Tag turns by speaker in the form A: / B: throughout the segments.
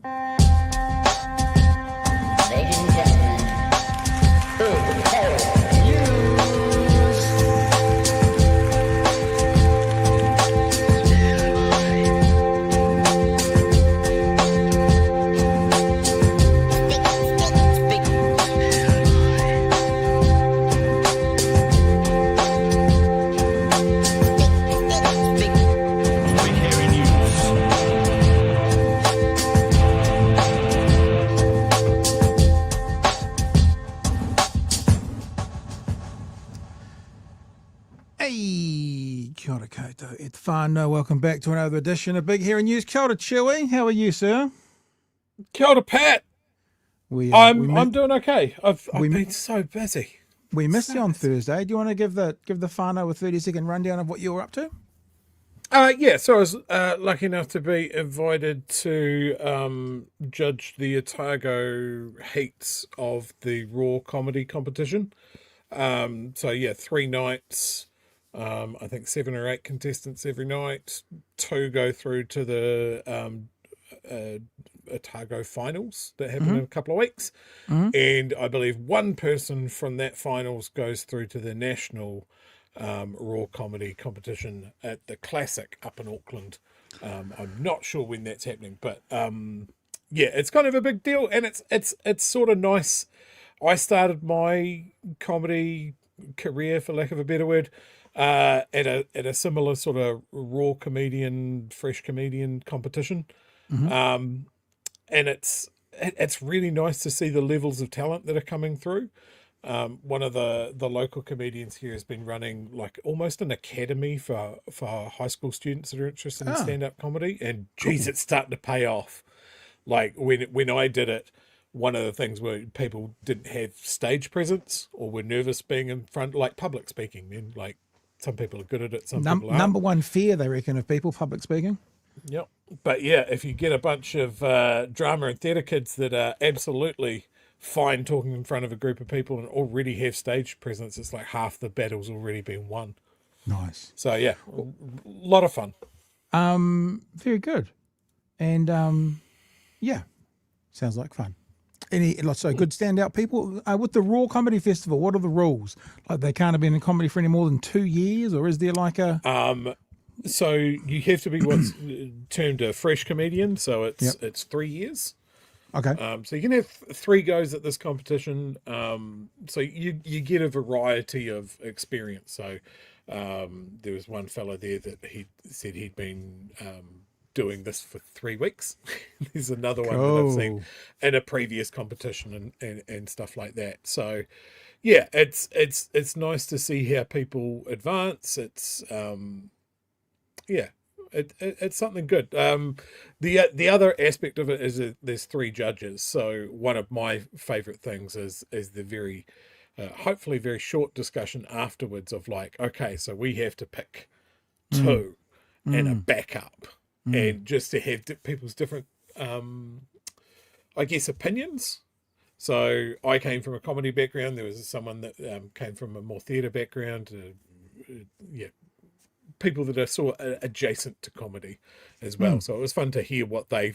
A: Ladies and gentlemen, big hairy news. Big hairy news.
B: Hey, kia ora koutou, et whānau. Welcome back to another edition of Big Hairy News. Kia ora, Chewie. How are you, sir?
C: Kia ora, Pat.
B: We
C: I'm doing okay. I've
B: we mi-
C: been so busy.
B: missed you on Thursday. Do you want to give the whānau a 30-second rundown of what you were up to?
C: Yeah, so I was lucky enough to be invited to judge the Otago heats of the Raw comedy competition. So yeah, 3 nights. I think 7 or 8 contestants every night. 2 go through to the Otago finals that happen in a couple of weeks. And I believe 1 person from that finals goes through to the national raw comedy competition at the Classic up in Auckland. I'm not sure when that's happening, but yeah, it's kind of a big deal, and it's sort of nice. I started my comedy career, for lack of a better word, at a similar sort of raw comedian, fresh comedian competition. And it's really nice to see the levels of talent that are coming through. One of the local comedians here has been running like almost an academy for high school students that are interested in stand-up comedy, and geez, it's starting to pay off. Like when I did it, one of the things where people didn't have stage presence or were nervous being in front, like public speaking. Then like some people are good at it, some people aren't.
B: Number one fear, they reckon, of people, public speaking.
C: Yep. But yeah, if you get a bunch of drama and theatre kids that are absolutely fine talking in front of a group of people and already have stage presence, it's like half the battle's already been won.
B: Nice.
C: So yeah, a lot of fun.
B: Very good. And yeah, sounds like fun. So good standout people with the Raw Comedy Festival. What are the rules? Like they can't have been in comedy for any more than 2 years, or is there like a?
C: So you have to be what's termed a fresh comedian. So it's 3 years.
B: Okay.
C: So you can have 3 goes at this competition. So you get a variety of experience. So there was one fella there that he said he'd been doing this for 3 weeks. There's another one that I've seen in a previous competition and stuff like that. So yeah, it's nice to see how people advance. It's yeah, it's something good. The other aspect of it is that there's 3 judges. So one of my favorite things is the very hopefully very short discussion afterwards of like, okay, so we have to pick 2 and a backup, and just to have people's different I guess opinions. So I came from a comedy background. There was someone that came from a more theatre background. Yeah, people that are sort of adjacent to comedy as well. So it was fun to hear what they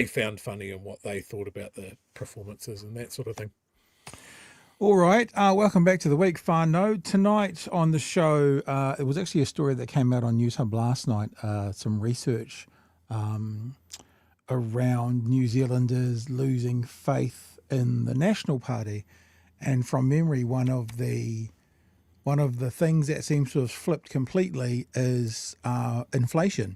C: found funny and what they thought about the performances and that sort of thing.
B: All right. Welcome back to the week, whānau. Tonight on the show, it was actually a story that came out on News Hub last night, some research around New Zealanders losing faith in the National Party. And from memory, one of the things that seems to have flipped completely is inflation.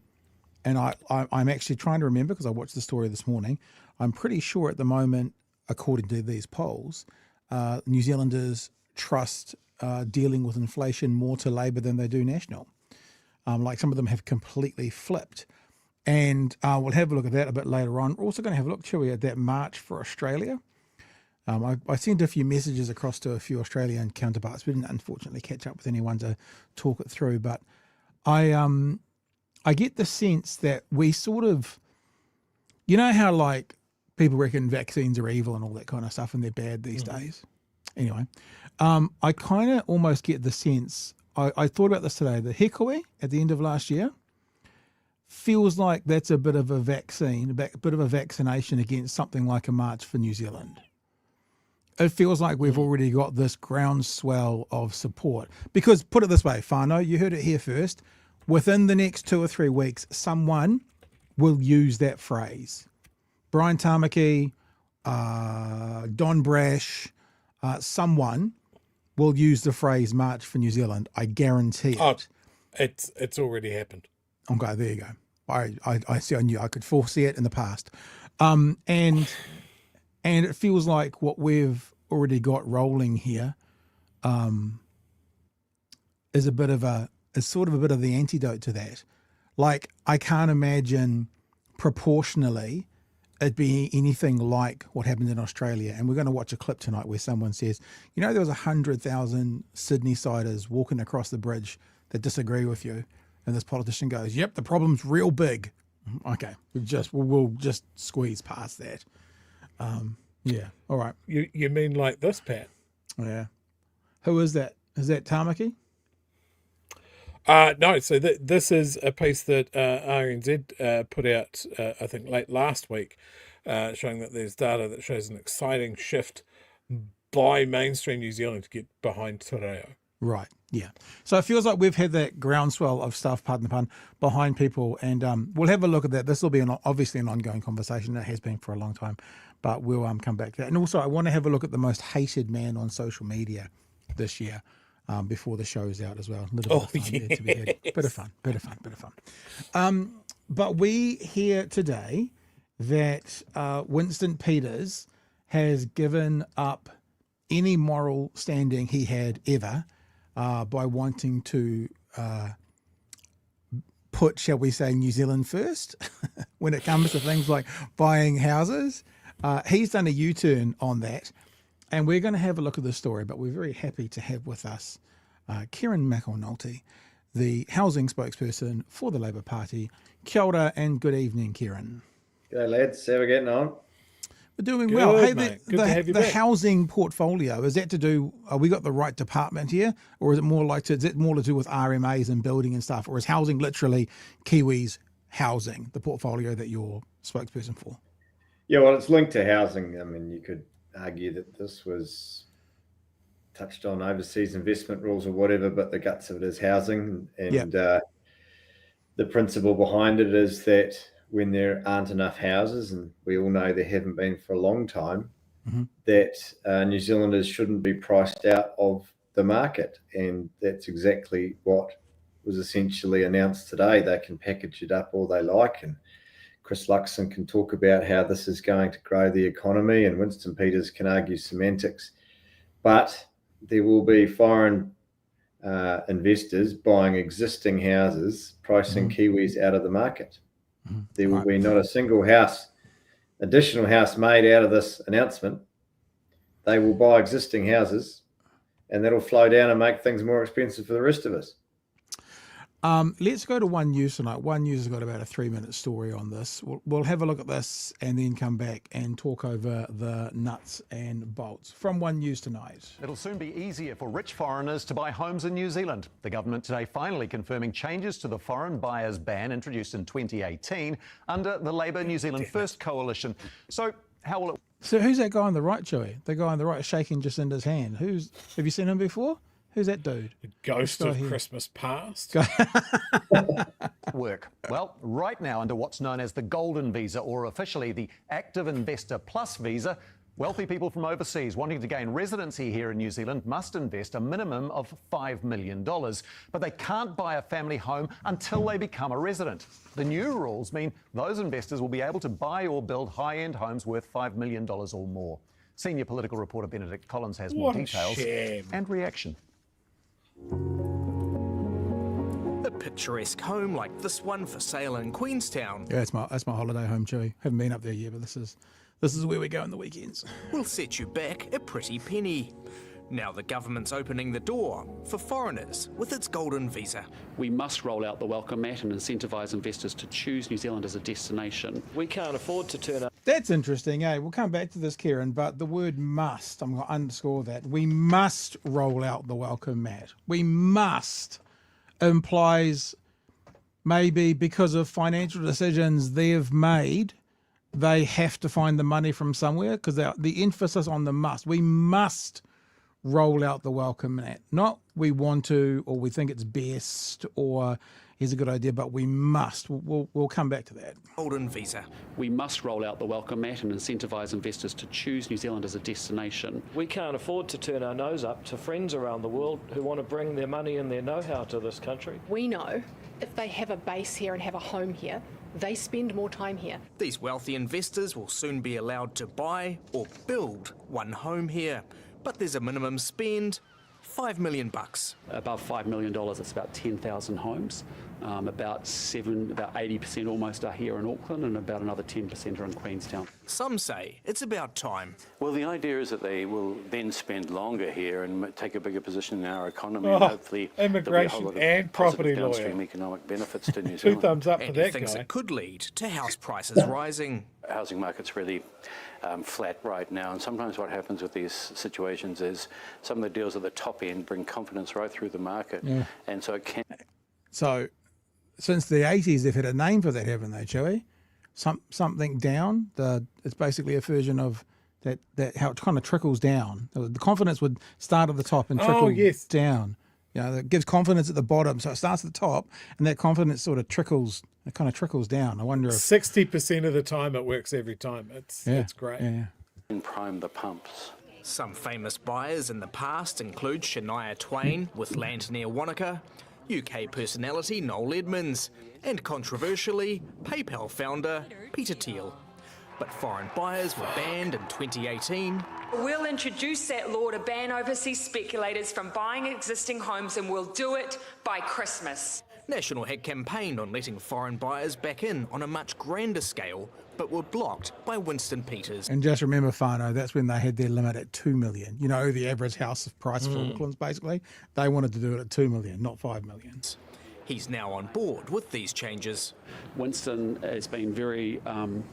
B: And I'm actually trying to remember, because I watched the story this morning. I'm pretty sure at the moment, according to these polls, New Zealanders trust dealing with inflation more to Labor than they do National. Like some of them have completely flipped. And we'll have a look at that a bit later on. We're also going to have a look, Chewie, at that March for Australia. I sent a few messages across to a few Australian counterparts. We didn't unfortunately catch up with anyone to talk it through, but I get the sense that we sort of, you know how like people reckon vaccines are evil and all that kind of stuff and they're bad these days. Anyway, I kind of almost get the sense, I thought about this today, the Hikoi at the end of last year, feels like that's a bit of a vaccine, a bit of a vaccination against something like a March for New Zealand. It feels like we've already got this groundswell of support. Because, put it this way, whānau, you heard it here first, within the next 2 or 3 weeks, someone will use that phrase. Brian Tamaki, Don Brash, someone will use the phrase March for New Zealand. I guarantee it.
C: Oh, it's already happened.
B: Okay, there you go. I see. I knew I could foresee it in the past, and it feels like what we've already got rolling here is sort of a bit of the antidote to that. Like, I can't imagine proportionally it being anything like what happened in Australia. And we're going to watch a clip tonight where someone says, you know, there was 100,000 Sydney-siders walking across the bridge that disagree with you. And this politician goes, yep, the problem's real big. Okay, we'll just squeeze past that. Yeah, all right.
C: You mean like this, Pat?
B: Yeah. Who is that? Is that Tamaki?
C: No, so this is a piece that RNZ put out, I think, late last week, showing that there's data that shows an exciting shift by mainstream New Zealand to get behind Te Reo.
B: Right, yeah. So it feels like we've had that groundswell of stuff, pardon the pun, behind people, and we'll have a look at that. This will be obviously an ongoing conversation. It has been for a long time, but we'll come back to that. And also, I want to have a look at the most hated man on social media this year. Before the show's out as well. A little bit of fun there to be had. Bit of fun. But we hear today that Winston Peters has given up any moral standing he had ever by wanting to put, shall we say, New Zealand first when it comes to things like buying houses. He's done a U-turn on that. And we're going to have a look at the story, but we're very happy to have with us Kieran McAnulty, the housing spokesperson for the Labour Party. Kia ora and good evening, Kieran.
D: G'day, lads. How are we getting on?
B: We're doing
C: Good,
B: well. Hey,
C: mate. Good to have you
B: the
C: back.
B: housing portfolio, is that to do, we got the right department here, or is it more to do with RMAs and building and stuff, or is housing literally Kiwis housing, the portfolio that you're spokesperson for?
D: Yeah, well, it's linked to housing. I mean, you could argue that this was touched on overseas investment rules or whatever, but the guts of it is housing. And the principle behind it is that when there aren't enough houses, and we all know there haven't been for a long time, that New Zealanders shouldn't be priced out of the market. And that's exactly what was essentially announced today. They can package it up all they like, and Chris Luxon can talk about how this is going to grow the economy, and Winston Peters can argue semantics. But there will be foreign investors buying existing houses, pricing Kiwis out of the market. There will be not a single additional house made out of this announcement. They will buy existing houses, and that'll flow down and make things more expensive for the rest of us.
B: Let's go to One News tonight. One News has got about a 3-minute story on this. We'll have a look at this and then come back and talk over the nuts and bolts. From One News tonight.
E: It'll soon be easier for rich foreigners to buy homes in New Zealand. The government today finally confirming changes to the foreign buyers ban introduced in 2018 under the Labour New Zealand First coalition. So how will it...
B: So who's that guy on the right, Chewie? The guy on the right shaking Jacinda's hand. Have you seen him before? Who's that dude?
C: The ghost of Christmas past.
E: work? Well, right now, under what's known as the Golden Visa, or officially the Active Investor Plus Visa, wealthy people from overseas wanting to gain residency here in New Zealand must invest a minimum of $5 million. But they can't buy a family home until they become a resident. The new rules mean those investors will be able to buy or build high-end homes worth $5 million or more. Senior political reporter Benedict Collins has more details and reaction.
F: A picturesque home like this one for sale in Queenstown
B: Yeah, that's my holiday home, Chewie. Haven't been up there yet, but this is where we go on the weekends.
F: will set you back a pretty penny. Now the government's opening the door for foreigners with its Golden Visa.
G: We must roll out the welcome mat and incentivise investors to choose New Zealand as a destination.
H: We can't afford to turn up.
B: That's interesting, eh? We'll come back to this, Kieran, but the word must, I'm going to underscore that. We must roll out the welcome mat. We must implies maybe because of financial decisions they've made, they have to find the money from somewhere, because the emphasis on the must. We must roll out the welcome mat. Not we want to, or we think it's best, or here's a good idea, but we must. We'll come back to that.
F: Golden visa.
G: We must roll out the welcome mat and incentivise investors to choose New Zealand as a destination.
H: We can't afford to turn our nose up to friends around the world who want to bring their money and their know-how to this country.
I: We know if they have a base here and have a home here, they spend more time here.
F: These wealthy investors will soon be allowed to buy or build one home here. But there's a minimum spend, $5 million.
G: Above $5 million, it's about 10,000 homes. About 80% almost are here in Auckland, and about another 10% are in Queenstown.
F: Some say it's about time.
J: Well, the idea is that they will then spend longer here and take a bigger position in our economy, and hopefully
C: immigration and property lawyer.
J: Downstream economic benefits to New
C: 2
J: Zealand.
C: thumbs up for
F: And
C: that
F: he thinks
C: guy.
F: it could lead to house prices rising.
J: Housing market's really flat right now, and sometimes what happens with these situations is some of the deals at the top end bring confidence right through the market, and so it can.
B: So, since the 80s, they've had a name for that, haven't they, Chewie? Something down. It's basically a version of that how it kind of trickles down. The confidence would start at the top and trickle down. You know, it gives confidence at the bottom, so it starts at the top, and that confidence sort of trickles. It kind of trickles down. I wonder if
C: 60% of the time it works every time. It's great.
B: Yeah.
J: And prime the pumps.
F: Some famous buyers in the past include Shania Twain with land near Wanaka, UK personality Noel Edmonds, and controversially, PayPal founder Peter Thiel. But foreign buyers were banned in 2018.
K: We'll introduce that law to ban overseas speculators from buying existing homes, and we'll do it by Christmas.
F: National had campaigned on letting foreign buyers back in on a much grander scale, but were blocked by Winston Peters.
B: And just remember, Whānau, that's when they had their limit at 2 million. You know, the average house price for Auckland's basically. They wanted to do it at 2 million, not 5 million.
F: He's now on board with these changes.
G: Winston has been very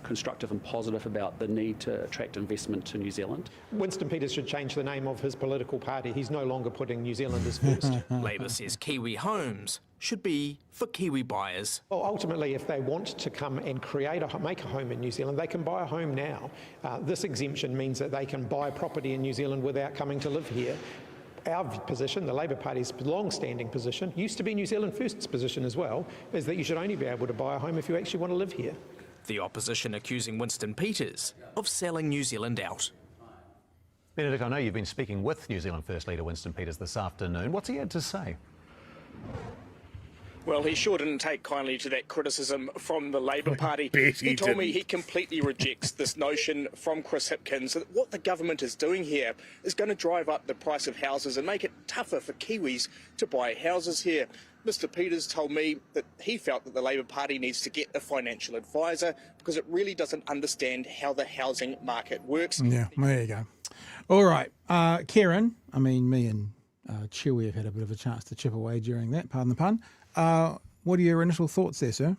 G: constructive and positive about the need to attract investment to New Zealand.
L: Winston Peters should change the name of his political party. He's no longer putting New Zealanders first.
F: Labor says Kiwi homes should be for Kiwi buyers.
L: Well, ultimately, if they want to come and make a home in New Zealand, they can buy a home now. This exemption means that they can buy property in New Zealand without coming to live here. Our position, the Labor Party's long-standing position, used to be New Zealand First's position as well, is that you should only be able to buy a home if you actually want to live here.
F: The opposition accusing Winston Peters of selling New Zealand out.
E: Benedict, I know you've been speaking with New Zealand First Leader Winston Peters this afternoon. What's he had to say?
M: Well, he sure didn't take kindly to that criticism from the Labor Party. He told me he completely rejects this notion from Chris Hipkins that what the government is doing here is going to drive up the price of houses and make it tougher for Kiwis to buy houses here. Mr. Peters told me that he felt that the Labor Party needs to get a financial advisor because it really doesn't understand how the housing market works.
B: Yeah, there you go. All right, Kieran, me and Chewie have had a bit of a chance to chip away during that, pardon the pun. What are your initial thoughts there, sir?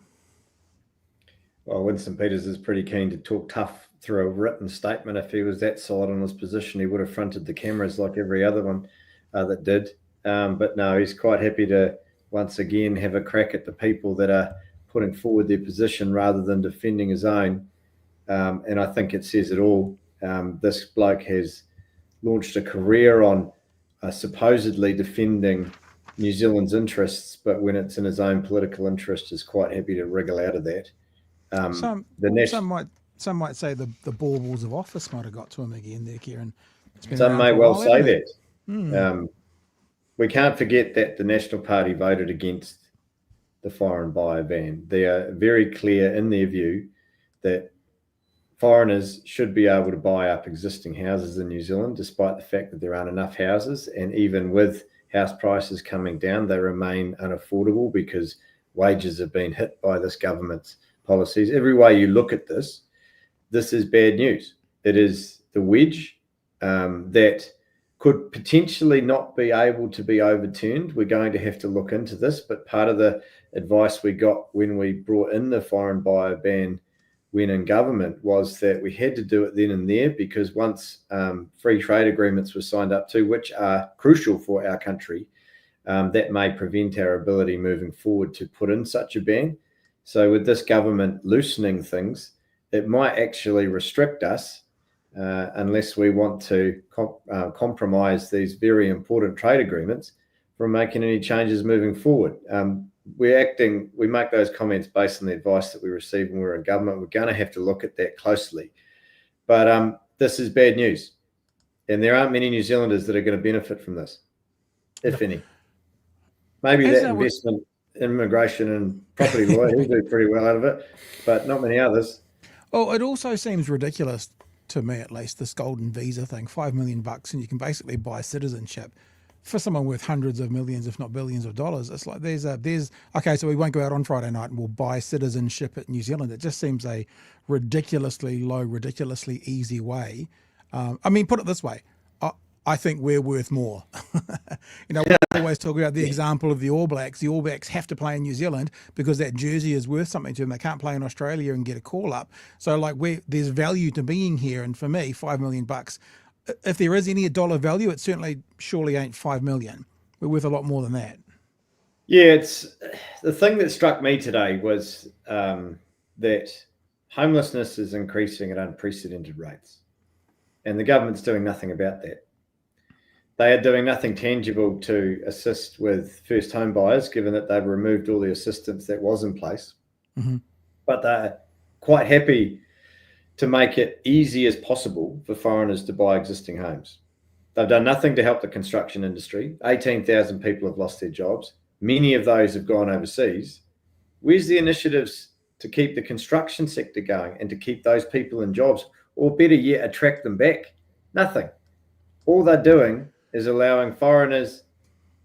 D: Well, Winston Peters is pretty keen to talk tough through a written statement. If he was that solid on his position, he would have fronted the cameras like every other one that did. But no, he's quite happy to once again have a crack at the people that are putting forward their position rather than defending his own. And I think it says it all. This bloke has launched a career on supposedly defending New Zealand's interests, but when it's in his own political interest, is quite happy to wriggle out of that.
B: Some might say the baubles of office might have got to him again there, Kieran.
D: Some may well say that. We can't forget that the National Party voted against the foreign buyer ban. They are very clear in their view that foreigners should be able to buy up existing houses in New Zealand, despite the fact that there aren't enough houses, and even with house prices coming down, they remain unaffordable because wages have been hit by this government's policies. Every way you look at this is bad news. It is the wedge that could potentially not be able to be overturned. We're going to have to look into this, but part of the advice we got when we brought in the foreign buyer ban when in government was that we had to do it then and there, because once free trade agreements were signed up to, which are crucial for our country, that may prevent our ability moving forward to put in such a ban. So with this government loosening things, it might actually restrict us unless we want to compromise these very important trade agreements from making any changes moving forward. We make those comments based on the advice that we received when we were in government. We're going to have to look at that closely. But this is bad news. And there aren't many New Zealanders that are going to benefit from this, if any. Maybe that investment, immigration and property lawyer, he'll do pretty well out of it, but not many others.
B: Oh, it also seems ridiculous, to me at least, this golden visa thing, $5 million, and you can basically buy citizenship for someone worth hundreds of millions, if not billions of dollars. It's like there's okay, so we won't go out on Friday night and we'll buy citizenship at New Zealand. It just seems a ridiculously low, ridiculously easy way. I mean, put it this way, I think we're worth more. We always talk about the example of the All Blacks. The All Blacks have to play in New Zealand because that jersey is worth something to them. They can't play in Australia and get a call up. So like there's value to being here. And for me, $5 million, if there is any dollar value, it surely ain't 5 million. We're worth a lot more than that.
D: Yeah, it's the thing that struck me today was that homelessness is increasing at unprecedented rates. And the government's doing nothing about that. They are doing nothing tangible to assist with first home buyers, given that they've removed all the assistance that was in place.
B: Mm-hmm.
D: But they're quite happy to make it easy as possible for foreigners to buy existing homes. They've done nothing to help the construction industry. 18,000 people have lost their jobs. Many of those have gone overseas. Where's the initiatives to keep the construction sector going and to keep those people in jobs, or better yet, attract them back? Nothing. All they're doing is allowing foreigners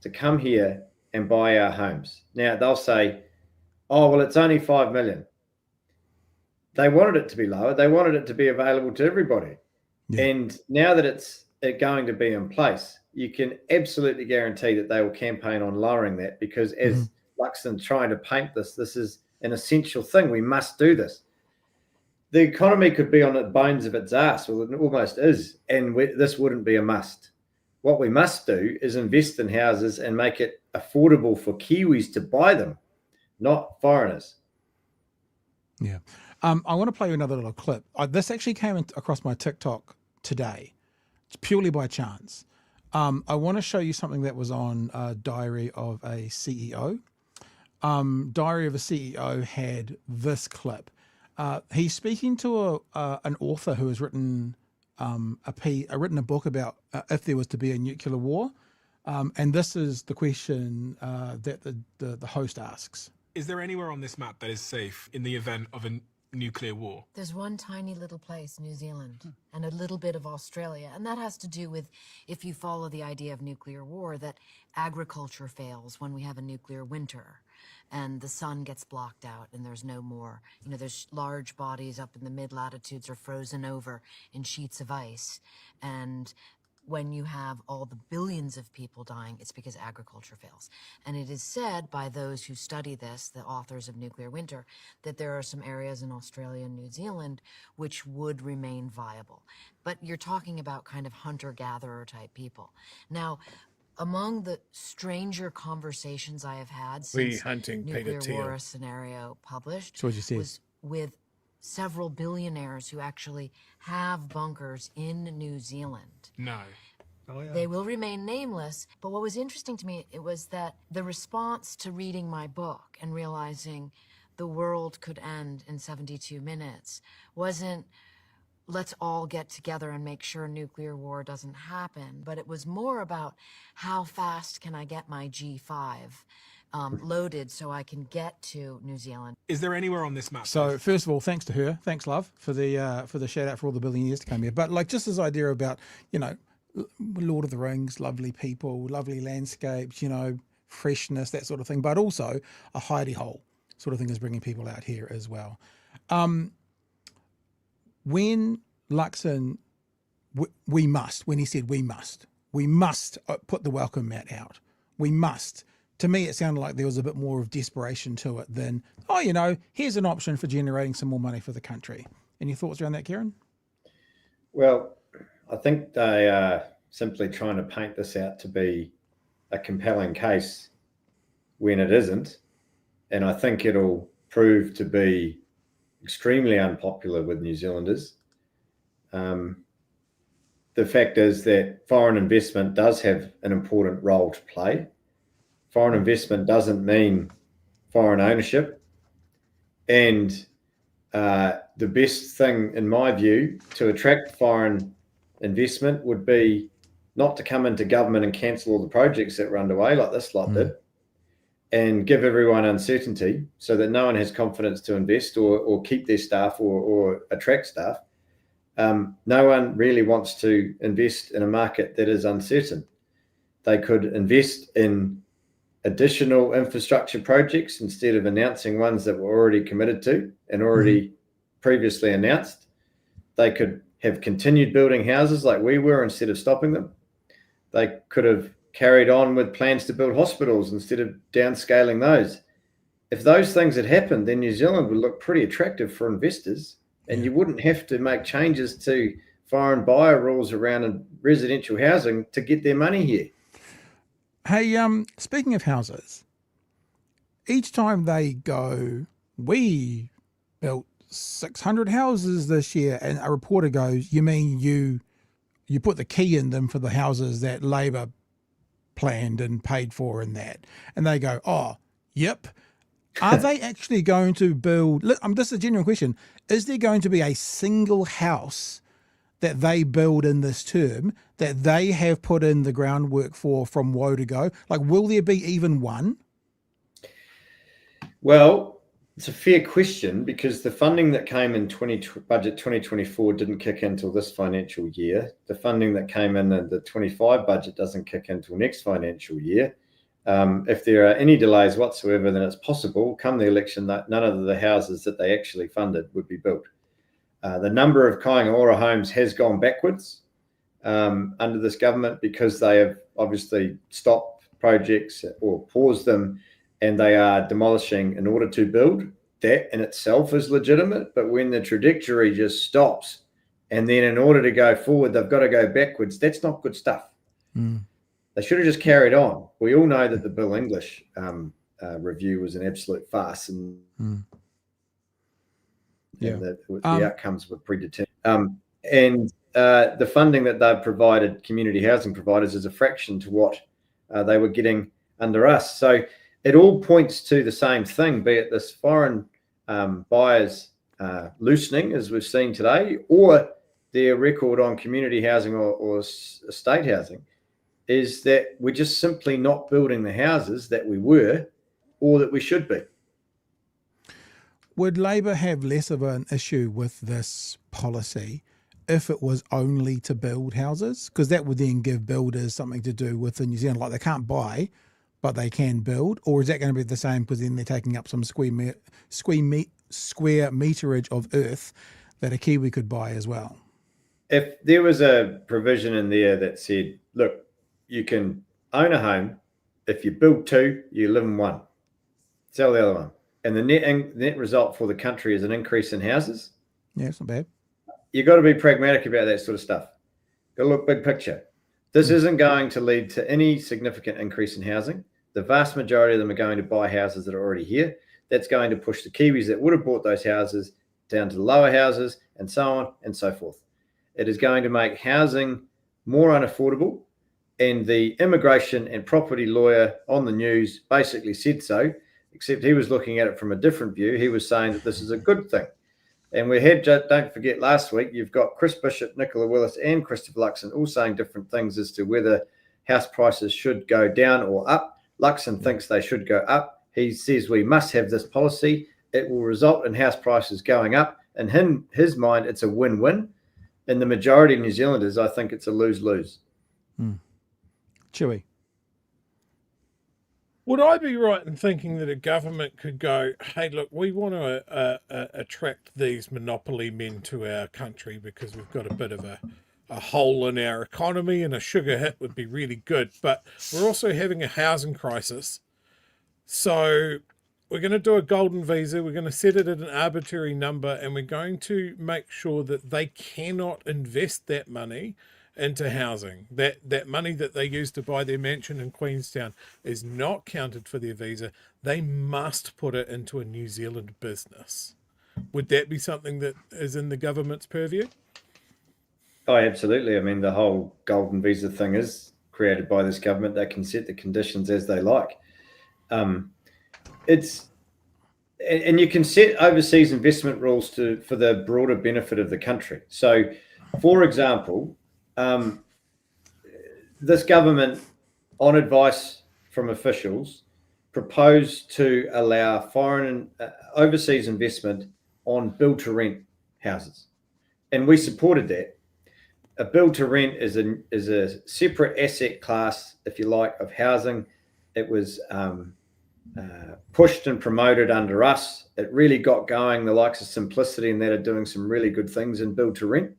D: to come here and buy our homes. Now, they'll say, oh, well, it's only 5 million. They wanted it to be lower. They wanted it to be available to everybody. Yeah. And now that it's going to be in place, you can absolutely guarantee that they will campaign on lowering that, because as Luxon's trying to paint this is an essential thing. We must do this. The economy could be on the bones of its ass, or it almost is, and this wouldn't be a must. What we must do is invest in houses and make it affordable for Kiwis to buy them, not foreigners.
B: Yeah. I want to play you another little clip. This actually came across my TikTok today. It's purely by chance. I want to show you something that was on Diary of a CEO. Diary of a CEO had this clip. He's speaking to an author who has written written a book about if there was to be a nuclear war. And this is the question that the host asks.
N: Is there anywhere on this map that is safe in the event of a nuclear war?
O: There's one tiny little place, New Zealand, and a little bit of Australia. And that has to do with, if you follow the idea of nuclear war, that agriculture fails when we have a nuclear winter and the sun gets blocked out and there's no more. There's large bodies up in the mid-latitudes are frozen over in sheets of ice. And when you have all the billions of people dying, it's because agriculture fails. And it is said by those who study this, the authors of Nuclear Winter, that there are some areas in Australia and New Zealand which would remain viable. But you're talking about kind of hunter-gatherer type people. Now, among the stranger conversations I have had since Nuclear War scenario published was with several billionaires who actually have bunkers in New Zealand.
N: No.
O: Oh, yeah. They will remain nameless, but what was interesting to me, it was that the response to reading my book and realizing the world could end in 72 minutes wasn't, let's all get together and make sure nuclear war doesn't happen, but it was more about how fast can I get my G5 loaded so I can get to New Zealand.
N: Is there anywhere on this map?
B: So first of all, thanks to her, thanks love for the shout out for all the billionaires to come here. But like just this idea about Lord of the Rings, lovely people, lovely landscapes, freshness, that sort of thing, but also a hidey hole sort of thing is bringing people out here as well. When Luxon, when he said we must put the welcome mat out, we must. To me, it sounded like there was a bit more of desperation to it than, here's an option for generating some more money for the country. Any thoughts around that, Kieran?
D: Well, I think they are simply trying to paint this out to be a compelling case when it isn't. And I think it'll prove to be extremely unpopular with New Zealanders. The fact is that foreign investment does have an important role to play. Foreign investment doesn't mean foreign ownership. And the best thing, in my view, to attract foreign investment would be not to come into government and cancel all the projects that were underway like this lot did, and give everyone uncertainty so that no one has confidence to invest or keep their staff or attract staff. No one really wants to invest in a market that is uncertain. They could invest in additional infrastructure projects instead of announcing ones that were already committed to and already previously announced. They could have continued building houses like we were instead of stopping them. They could have carried on with plans to build hospitals instead of downscaling those. If those things had happened, then New Zealand would look pretty attractive for investors, and you wouldn't have to make changes to foreign buyer rules around residential housing to get their money here.
B: Hey, speaking of houses, each time they go, we built 600 houses this year, and a reporter goes, you mean you put the key in them for the houses that Labor planned and paid for and that? And they go, oh, yep. Are they actually going to build, this is a genuine question, is there going to be a single house that they build in this term that they have put in the groundwork for from woe to go? Like, will there be even one?
D: Well, it's a fair question because the funding that came in budget 2024 didn't kick in until this financial year. The funding that came in the 25 budget doesn't kick in until next financial year. If there are any delays whatsoever, then it's possible come the election that none of the houses that they actually funded would be built. The number of Kāinga Ora homes has gone backwards under this government because they have obviously stopped projects or paused them, and they are demolishing in order to build. That in itself is legitimate, but when the trajectory just stops and then in order to go forward, they've got to go backwards, that's not good stuff. They should have just carried on. We all know that the Bill English review was an absolute farce, and the outcomes were predetermined. The funding that they've provided community housing providers is a fraction to what they were getting under us. So it all points to the same thing, be it this foreign buyers loosening, as we've seen today, or their record on community housing or estate housing, is that we're just simply not building the houses that we were or that we should be.
B: Would Labor have less of an issue with this policy if it was only to build houses? Because that would then give builders something to do within New Zealand. Like, they can't buy, but they can build. Or is that going to be the same because then they're taking up some square meterage of earth that a Kiwi could buy as well?
D: If there was a provision in there that said, look, you can own a home. If you build two, you live in one. Sell the other one. And the net result for the country is an increase in houses.
B: Yeah, it's not bad.
D: You've got to be pragmatic about that sort of stuff. Got to look big picture. This isn't going to lead to any significant increase in housing. The vast majority of them are going to buy houses that are already here. That's going to push the Kiwis that would have bought those houses down to the lower houses, and so on and so forth. It is going to make housing more unaffordable. And the immigration and property lawyer on the news basically said so, except he was looking at it from a different view. He was saying that this is a good thing. And we had, don't forget, last week, you've got Chris Bishop, Nicola Willis and Christopher Luxon all saying different things as to whether house prices should go down or up. Luxon thinks they should go up. He says we must have this policy. It will result in house prices going up. In his mind, it's a win-win. In the majority of New Zealanders, I think it's a lose-lose.
B: Chewie.
C: Would I be right in thinking that a government could go, hey, look, we want to attract these monopoly men to our country because we've got a bit of a hole in our economy and a sugar hit would be really good, but we're also having a housing crisis. So we're going to do a golden visa. We're going to set it at an arbitrary number, and we're going to make sure that they cannot invest that money into housing. That money that they use to buy their mansion in Queenstown is not counted for their visa. They must put it into a New Zealand business. Would that be something that is in the government's purview?
D: Oh, absolutely. I mean, the whole golden visa thing is created by this government. They can set the conditions as they like. And you can set overseas investment rules for the broader benefit of the country. So, for example, this government, on advice from officials, proposed to allow foreign and overseas investment on build-to-rent houses, and we supported that. A build-to-rent is a separate asset class, if you like, of housing. It was pushed and promoted under us. It really got going. The likes of Simplicity and that are doing some really good things in build-to-rent,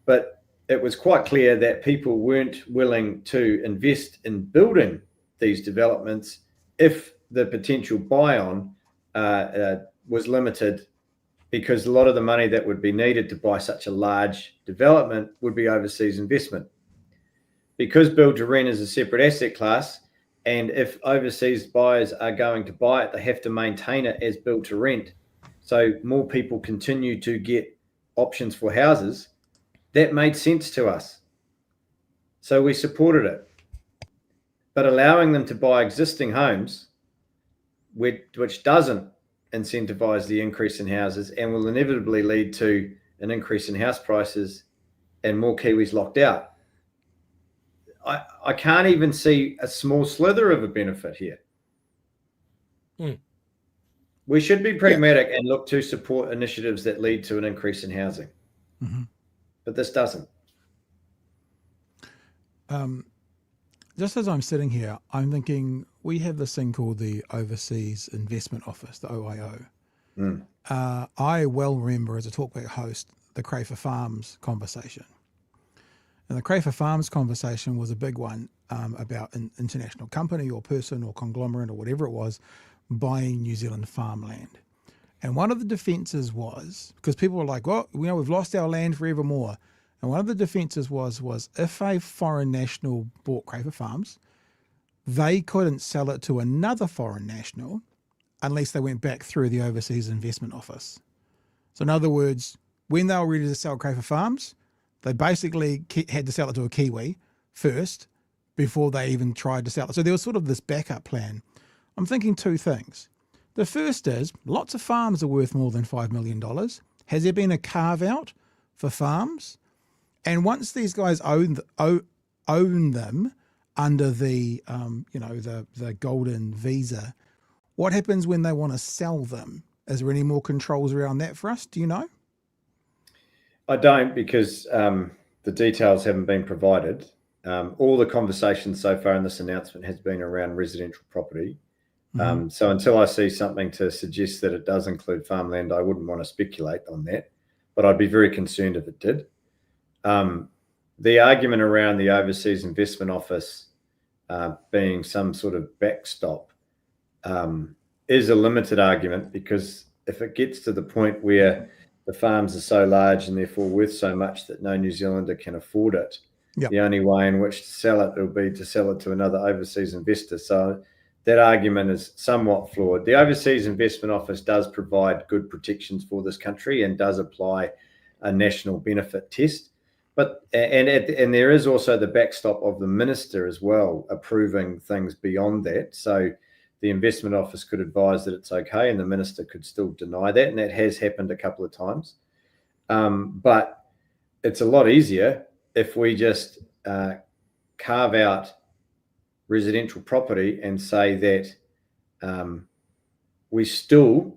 D: but it was quite clear that people weren't willing to invest in building these developments if the potential buy-on was limited, because a lot of the money that would be needed to buy such a large development would be overseas investment. Because build-to-rent is a separate asset class, and if overseas buyers are going to buy it, they have to maintain it as build-to-rent, so more people continue to get options for houses. That made sense to us, so we supported it. But allowing them to buy existing homes, which doesn't incentivize the increase in houses and will inevitably lead to an increase in house prices and more Kiwis locked out, I can't even see a small slither of a benefit here. We should be pragmatic and look to support initiatives that lead to an increase in housing. But this doesn't.
B: Just as I'm sitting here, I'm thinking we have this thing called the Overseas Investment Office, the OIO. I well remember as a talkback host the Crayfor Farms conversation. And the Crayfor Farms conversation was a big one about an international company or person or conglomerate or whatever it was buying New Zealand farmland. And one of the defences was, because people were like, well, we've lost our land forevermore. And one of the defences was if a foreign national bought Crayfor Farms, they couldn't sell it to another foreign national unless they went back through the Overseas Investment Office. So in other words, when they were ready to sell Crayfor Farms, they basically had to sell it to a Kiwi first before they even tried to sell it. So there was sort of this backup plan. I'm thinking two things. The first is lots of farms are worth more than $5 million. Has there been a carve out for farms? And once these guys own them under the the golden visa, what happens when they want to sell them? Is there any more controls around that for us? Do you know?
D: I don't, because the details haven't been provided. All the conversation so far in this announcement has been around residential property. So until I see something to suggest that it does include farmland, I wouldn't want to speculate on that, but I'd be very concerned if it did. The argument around the Overseas Investment Office being some sort of backstop is a limited argument, because if it gets to the point where the farms are so large and therefore worth so much that no New Zealander can afford it, the only way in which to sell it will be to sell it to another overseas investor. So that argument is somewhat flawed. The Overseas Investment Office does provide good protections for this country and does apply a national benefit test. But and there is also the backstop of the minister as well, approving things beyond that. So the Investment Office could advise that it's okay, and the minister could still deny that, and that has happened a couple of times. But it's a lot easier if we just carve out residential property and say that we still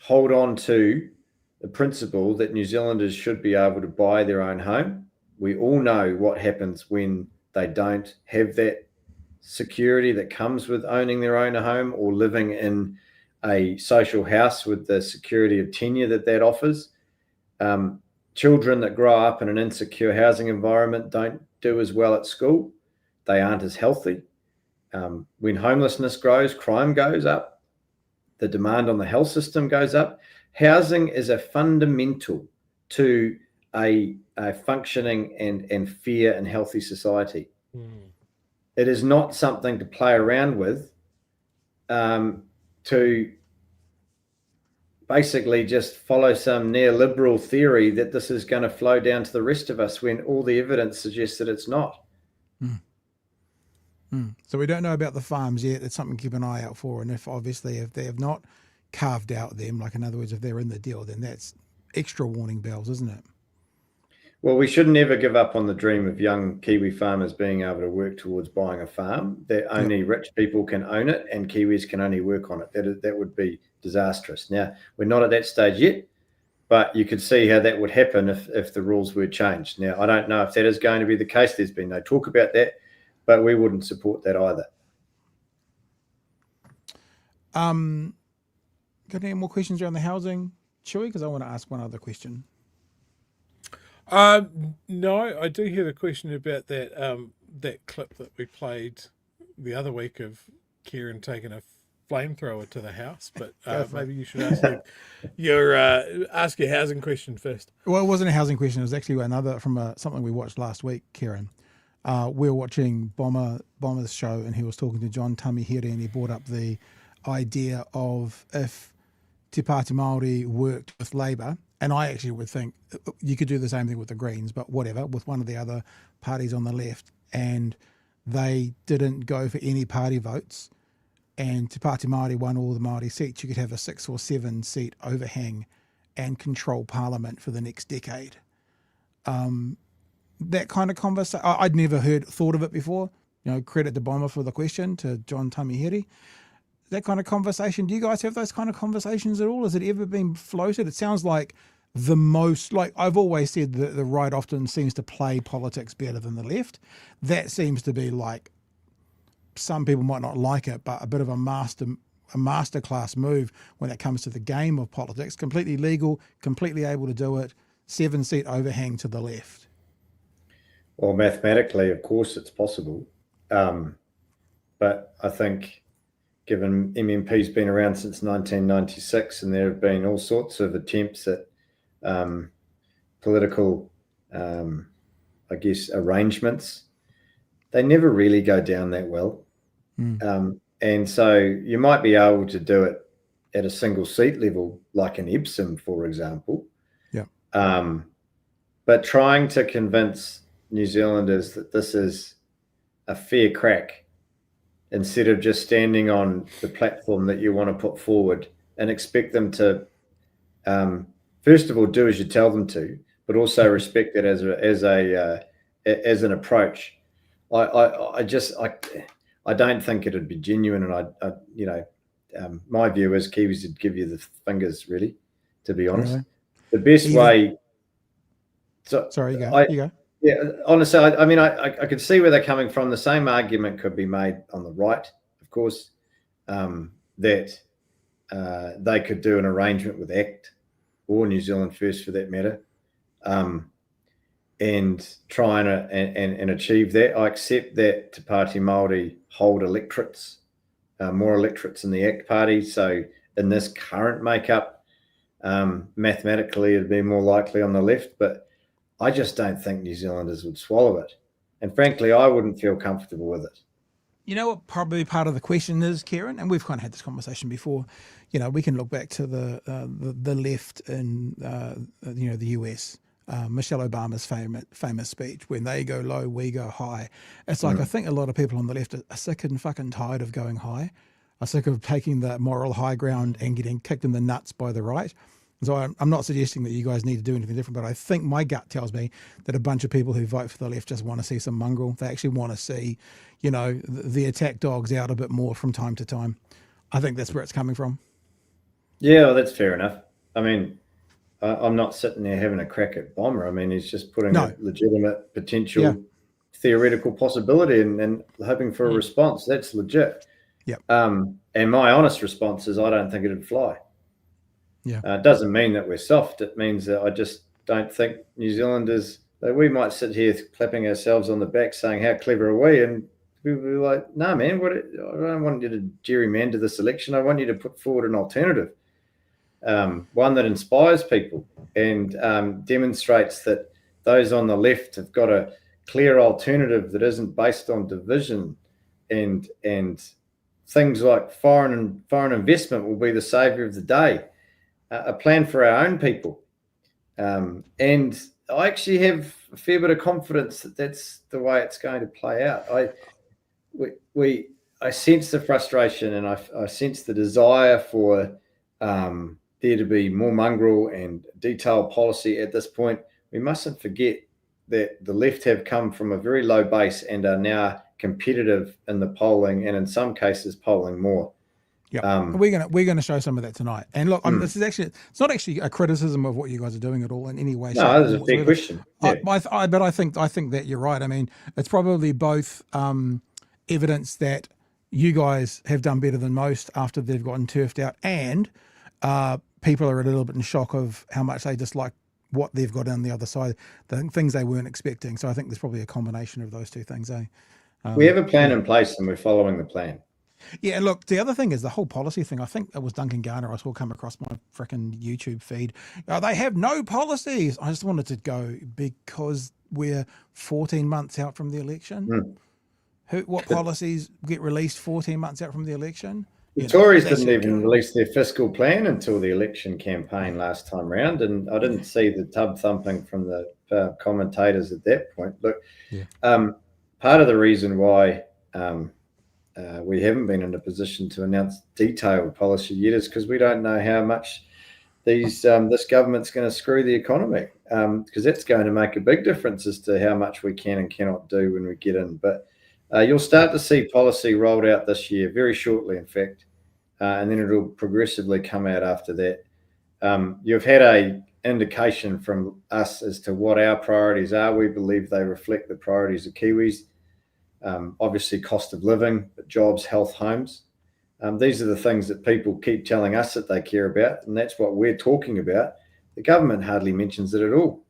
D: hold on to the principle that New Zealanders should be able to buy their own home. We all know what happens when they don't have that security that comes with owning their own home or living in a social house with the security of tenure that offers. Children that grow up in an insecure housing environment don't do as well at school. They aren't as healthy. When homelessness grows, crime goes up. The demand on the health system goes up. Housing is a fundamental to a functioning and fair and healthy society. It is not something to play around with, to basically just follow some neoliberal theory that this is going to flow down to the rest of us when all the evidence suggests that it's not.
B: So we don't know about the farms yet. It's something to keep an eye out for. And if they have not carved out them, like in other words, if they're in the deal, then that's extra warning bells, isn't it?
D: Well, we should never give up on the dream of young Kiwi farmers being able to work towards buying a farm. That only rich people can own it, and Kiwis can only work on it. That would be disastrous. Now, we're not at that stage yet, but you could see how that would happen if the rules were changed. Now, I don't know if that is going to be the case. There's been no talk about that, but we wouldn't support that either.
B: Got any more questions around the housing, Chewie? Because I want to ask one other question.
C: No, I do hear the question about that that clip that we played the other week of Kieran taking a flamethrower to the house, but maybe you should ask ask your housing question first.
B: Well, it wasn't a housing question. It was actually another from something we watched last week, Kieran. We were watching Bomber's show, and he was talking to John Tamihere, and he brought up the idea of if Te Pāti Māori worked with Labour, and I actually would think you could do the same thing with the Greens, but whatever, with one of the other parties on the left, and they didn't go for any party votes, and Te Pāti Māori won all the Māori seats, you could have a 6 or 7 seat overhang and control Parliament for the next decade. That kind of conversation, I'd never thought of it before. Credit to Bomber for the question, to John Tamihere. That kind of conversation, do you guys have those kind of conversations at all? Has it ever been floated? It sounds like I've always said that the right often seems to play politics better than the left. That seems to be like, some people might not like it, but a bit of a masterclass move when it comes to the game of politics. Completely legal, completely able to do it. 7 seat overhang to the left.
D: Well, mathematically, of course, it's possible. But I think, given MMP's been around since 1996, and there have been all sorts of attempts at political, arrangements, they never really go down that well. And so you might be able to do it at a single seat level, like in Epsom, for example.
B: Yeah.
D: But trying to convince New Zealanders that this is a fair crack, instead of just standing on the platform that you want to put forward and expect them to, first of all, do as you tell them to, but also respect it as an approach. I don't think it'd be genuine, and my view is Kiwis would give you the fingers, really, to be honest.
B: Really?
D: The best way.
B: Sorry, you go.
D: Yeah, honestly, I could see where they're coming from. The same argument could be made on the right, of course, that they could do an arrangement with ACT or New Zealand First, for that matter, and try and achieve that. I accept that Te Pāti Māori hold electorates, more electorates in the ACT party. So in this current makeup, mathematically, it'd be more likely on the left, but I just don't think New Zealanders would swallow it. And frankly, I wouldn't feel comfortable with it.
B: You know what probably part of the question is, Kieran, and we've kind of had this conversation before, we can look back to the left in, the US, Michelle Obama's famous speech, when they go low, we go high. It's like, I think a lot of people on the left are sick and fucking tired of going high, are sick of taking the moral high ground and getting kicked in the nuts by the right. So I'm not suggesting that you guys need to do anything different, but I think my gut tells me that a bunch of people who vote for the left just want to see some mongrel. They actually want to see, the attack dogs out a bit more from time to time. I think that's where it's coming from.
D: Yeah, well, that's fair enough. I mean, I'm not sitting there having a crack at Bomber. I mean, he's just putting a legitimate potential theoretical possibility and hoping for a response. That's legit.
B: Yeah.
D: And my honest response is I don't think it'd fly.
B: Yeah.
D: It doesn't mean that we're soft. It means that I just don't think New Zealanders, we might sit here clapping ourselves on the back saying, how clever are we? And we'll be like, no, man, I don't want you to gerrymander this election. I want you to put forward an alternative. one that inspires people and demonstrates that those on the left have got a clear alternative that isn't based on division and things like foreign investment will be the savior of the day. A plan for our own people. And I actually have a fair bit of confidence that that's the way it's going to play out. I sense the frustration and I sense the desire for there to be more mongrel and detailed policy at this point. We mustn't forget that the left have come from a very low base and are now competitive in the polling and in some cases polling more.
B: Yeah, we're gonna show some of that tonight. And look, this is actually, it's not actually a criticism of what you guys are doing at all in any way.
D: No, that's a fair question. Yeah.
B: But I think that you're right. I mean, it's probably both evidence that you guys have done better than most after they've gotten turfed out, and people are a little bit in shock of how much they dislike what they've got on the other side, the things they weren't expecting. So I think there's probably a combination of those two things.
D: We have a plan in place and we're following the plan.
B: Yeah, and look, the other thing is the whole policy thing. I think it was Duncan Garner I saw come across my freaking YouTube feed. They have no policies. I just wanted to go, because we're 14 months out from the election. What policies get released 14 months out from the election?
D: The Tories didn't even release their fiscal plan until the election campaign last time round, and I didn't see the tub thumping from the commentators at that point. Look, part of the reason why we haven't been in a position to announce detailed policy yet is because we don't know how much this government's going to screw the economy, because that's going to make a big difference as to how much we can and cannot do when we get in. But you'll start to see policy rolled out this year, very shortly, in fact, and then it'll progressively come out after that. You've had an indication from us as to what our priorities are. We believe they reflect the priorities of Kiwis. Obviously cost of living, but jobs, health, homes. These are the things that people keep telling us that they care about, and that's what we're talking about. The government hardly mentions it at all.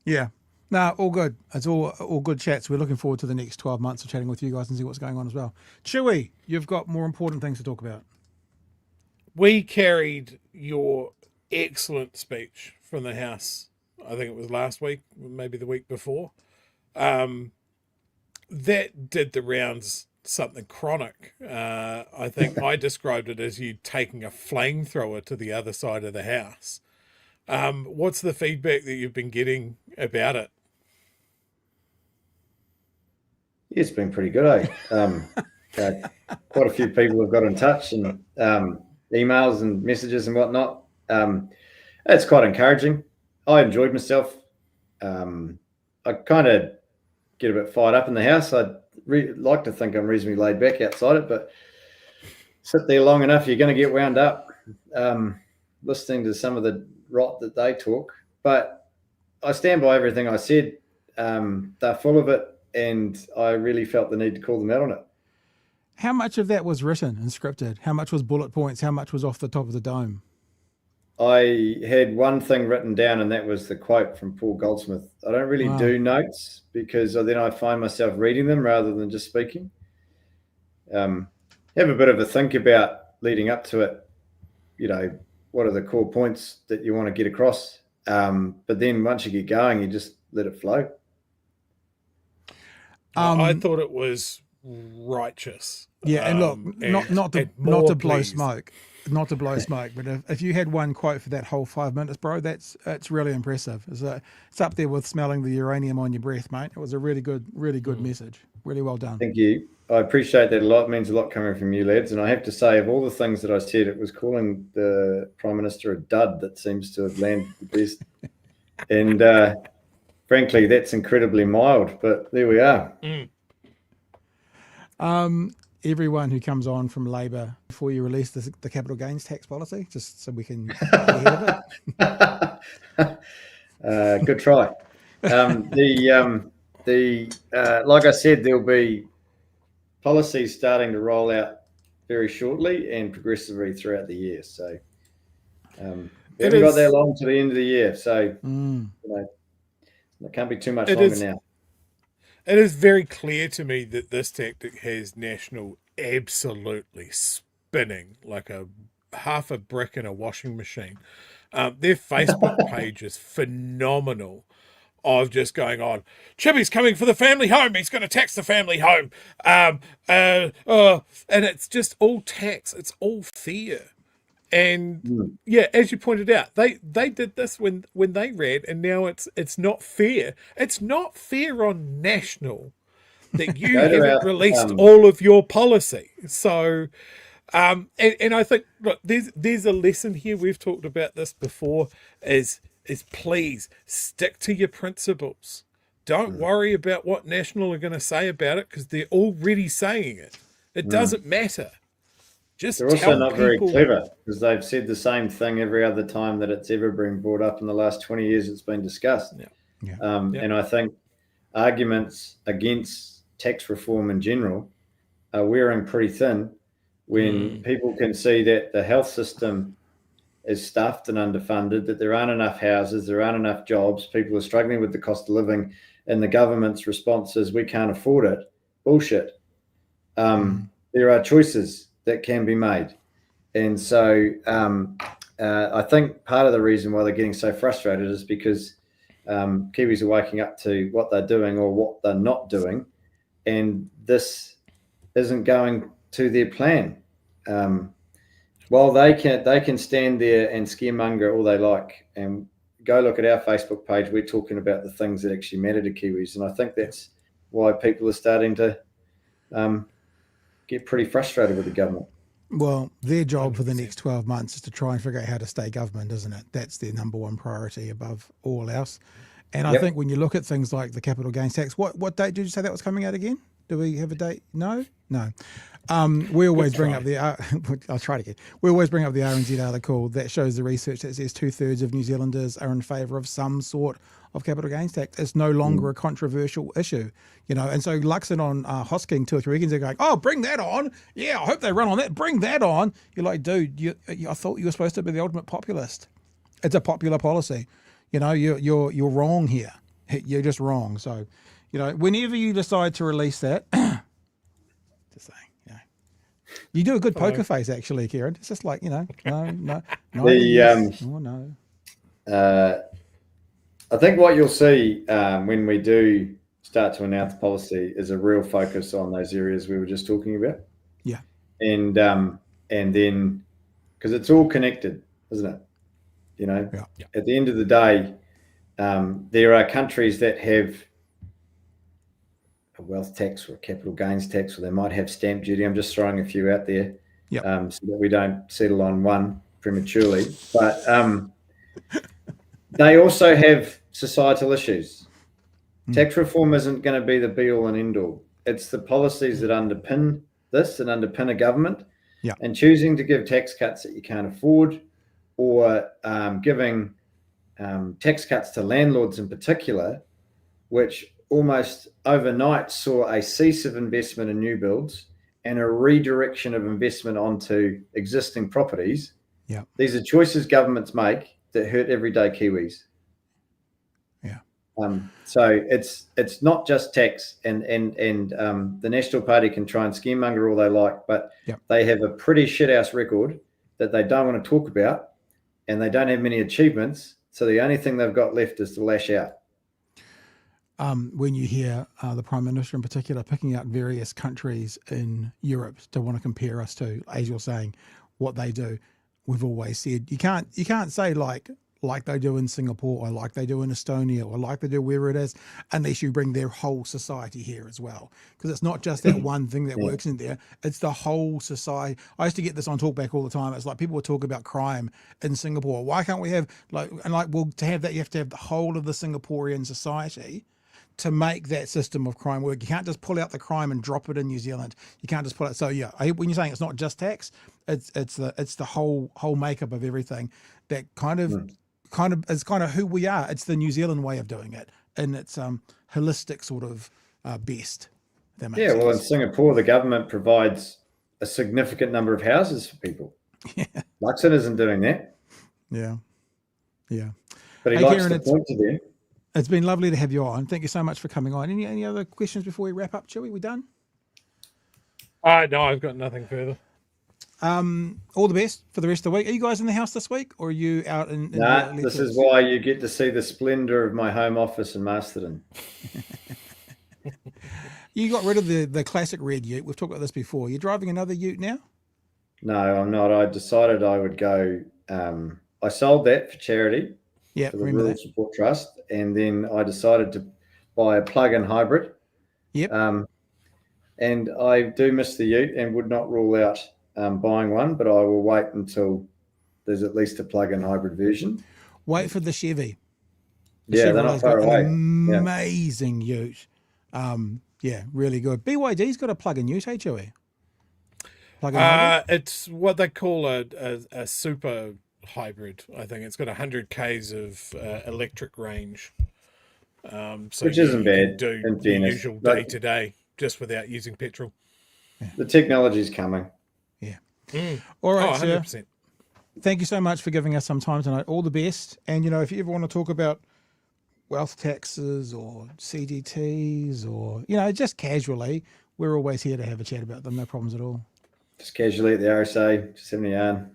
B: Yeah. No, all good. It's all good chats. We're looking forward to the next 12 months of chatting with you guys and see what's going on as well. Chewie, you've got more important things to talk about.
C: We carried your excellent speech from the House, I think it was last week, maybe the week before. That did the rounds, something chronic. I think I described it as you taking a flamethrower to the other side of the House. What's the feedback that you've been getting about it?
D: Yeah, it's been pretty good, quite a few people have got in touch and emails and messages and whatnot. It's quite encouraging. I enjoyed myself. I kind of get a bit fired up in the House. I'd like to think I'm reasonably laid back outside it, but sit there long enough, you're going to get wound up listening to some of the rot that they talk. But I stand by everything I said. They're full of it, and I really felt the need to call them out on it.
B: How much of that was written and scripted? How much was bullet points? How much was off the top of the dome?
D: I had one thing written down, and that was the quote from Paul Goldsmith. I don't really do notes because then I find myself reading them rather than just speaking. Have a bit of a think about leading up to it. You know, what are the core points that you want to get across? But then once you get going, you just let it flow.
C: I thought it was righteous.
B: Yeah, and look, not to blow smoke. Not to blow smoke, but if you had one quote for that whole 5 minutes, bro, it's really impressive. It's up there with smelling the uranium on your breath, mate. It was a really good message. Really well done.
D: Thank you. I appreciate that a lot. It means a lot coming from you, lads. And I have to say, of all the things that I said, it was calling the Prime Minister a dud that seems to have landed the best. And frankly, that's incredibly mild, but there we are.
B: Everyone who comes on from Labor, before you release the capital gains tax policy, just so we can get ahead of
D: it. Good try. Like I said, there'll be policies starting to roll out very shortly and progressively throughout the year. So we haven't got that long to the end of the year. So it can't be too much longer now.
C: It is very clear to me that this tactic has National absolutely spinning like a half a brick in a washing machine. Their Facebook page is phenomenal. Of just going on, Chewie's coming for the family home. He's going to tax the family home. And it's just all tax. It's all fear. And yeah, as you pointed out, they did this when they ran, and now it's not fair. It's not fair on national that you haven't released all of your policy. So, and I think, look, there's a lesson here. We've talked about this before. Is please stick to your principles. Don't worry about what National are going to say about it, because they're already saying it. It doesn't matter. Just
D: they're also not very clever, because they've said the same thing every other time that it's ever been brought up in the last 20 years it's been discussed. And I think arguments against tax reform in general are wearing pretty thin when people can see that the health system is stuffed and underfunded, that there aren't enough houses, there aren't enough jobs, people are struggling with the cost of living, and the government's response is, we can't afford it. Bullshit. There are choices that can be made. And so I think part of the reason why they're getting so frustrated is because Kiwis are waking up to what they're doing or what they're not doing, and this isn't going to their plan. Well, they can stand there and scaremonger all they like, and go look at our Facebook page. We're talking about the things that actually matter to Kiwis, and I think that's why people are starting to get pretty frustrated with the government.
B: Well, their job for the next 12 months is to try and figure out how to stay government, isn't it? That's their number one priority above all else. And I think when you look at things like the capital gains tax, what date did you say that was coming out again? Do we have a date? No. We always bring up the. I'll try it again. We always bring up the RNZ article that shows the research that says 2/3 of New Zealanders are in favour of some sort of capital gains tax. It's no longer a controversial issue, And so Luxon on Hosking 2 or 3 weekends ago going, "Oh, bring that on! Yeah, I hope they run on that. Bring that on!" You're like, dude, I thought you were supposed to be the ultimate populist. It's a popular policy. You're wrong here. You're just wrong. So, whenever you decide to release that, just saying. You do a good poker face, actually, Kieran. It's just like, no.
D: I think what you'll see when we do start to announce policy is a real focus on those areas we were just talking about.
B: Yeah.
D: And then, because it's all connected, isn't it? At the end of the day, there are countries that have a wealth tax or a capital gains tax, or they might have stamp duty. I'm just throwing a few out there so that we don't settle on one prematurely. But they also have societal issues. Tax reform isn't going to be the be-all and end-all. It's the policies that underpin this and underpin a government. And choosing to give tax cuts that you can't afford, or giving tax cuts to landlords in particular, which almost overnight saw a cease of investment in new builds and a redirection of investment onto existing properties. These are choices governments make that hurt everyday Kiwis. So it's not just tax, and the National Party can try and scaremonger all they like, but they have a pretty shithouse record that they don't want to talk about, and they don't have many achievements. So the only thing they've got left is to lash out.
B: When you hear the Prime Minister in particular picking out various countries in Europe to want to compare us to, as you're saying, what they do, we've always said you can't say like they do in Singapore, or like they do in Estonia, or like they do wherever it is, unless you bring their whole society here as well. Because it's not just that one thing that works in there, it's the whole society. I used to get this on Talkback all the time. It's like people would talk about crime in Singapore. Why can't we have to have that, you have to have the whole of the Singaporean society to make that system of crime work. You can't just pull out the crime and drop it in New Zealand. You can't just pull it. So when you're saying it's not just tax, it's the whole makeup of everything that kind of who we are. It's the New Zealand way of doing it, and it's holistic sort of best. That makes sense.
D: Well, in Singapore, the government provides a significant number of houses for people. Luxon isn't doing that.
B: Yeah.
D: But he likes to point to them.
B: It's been lovely to have you on. Thank you so much for coming on. Any other questions before we wrap up, Chewie? We done?
C: No, I've got nothing further.
B: All the best for the rest of the week. Are you guys in the house this week, or are you out in
D: Nah,
B: the
D: this is why you get to see the splendour of my home office in Masterton.
B: You got rid of the classic red ute. We've talked about this before. You're driving another ute now?
D: No, I'm not. I decided I would go. I sold that for charity.
B: Yeah,
D: for the
B: remember
D: Rural
B: that.
D: Support Trust, and then I decided to buy a plug-in hybrid.
B: Yep.
D: And I do miss the ute and would not rule out buying one, but I will wait until there's at least a plug-in hybrid version.
B: Wait for the Chevy.
D: Yeah, they're not far away.
B: Amazing ute. Yeah, really good. BYD's got a plug-in ute, hey, Chewie? Plug-in hybrid?
C: It's what they call a super hybrid. I think it's got 100 k's of electric range. So
D: which isn't bad.
C: Do
D: in
C: the
D: fairness.
C: usual
D: But
C: day-to-day just without using petrol.
D: the technology's coming.
B: Yeah. All right, sir.
C: 100%.
B: Thank you so much for giving us some time tonight. All the best. And, if you ever want to talk about wealth taxes or CGTs or, just casually, we're always here to have a chat about them. No problems at all.
D: Just casually at the RSA, just having a yarn.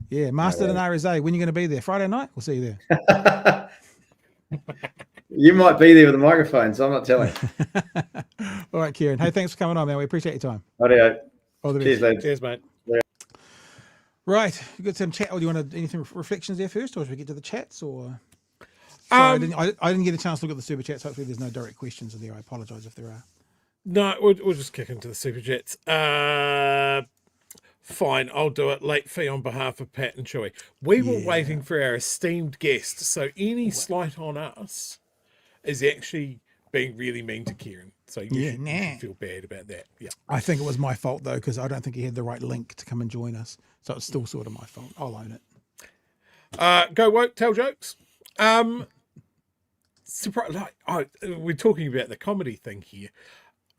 B: Yeah, Master and RSA. When are you going to be there? Friday night? We'll see you there.
D: You might be there with a microphone, so I'm not telling.
B: All right, Kieran. Hey, thanks for coming on, man. We appreciate your time.
D: Audio.
B: All the best.
D: Cheers, lads.
C: Cheers, mate.
B: Right, you got some chat. Or do you want anything reflections there first, or should we get to the chats? Or sorry, I didn't get a chance to look at the super chats. Hopefully, there's no direct questions in there. I apologise if there are.
C: No, we'll just kick into the super chats. Fine, I'll do it. Late fee on behalf of Pat and Chewie. We were waiting for our esteemed guest, so any slight on us is actually being really mean to Kieran. So you should feel bad about that. Yeah.
B: I think it was my fault though, because I don't think he had the right link to come and join us. So it's still sort of my fault. I'll own it.
C: Go woke, tell jokes. We're talking about the comedy thing here.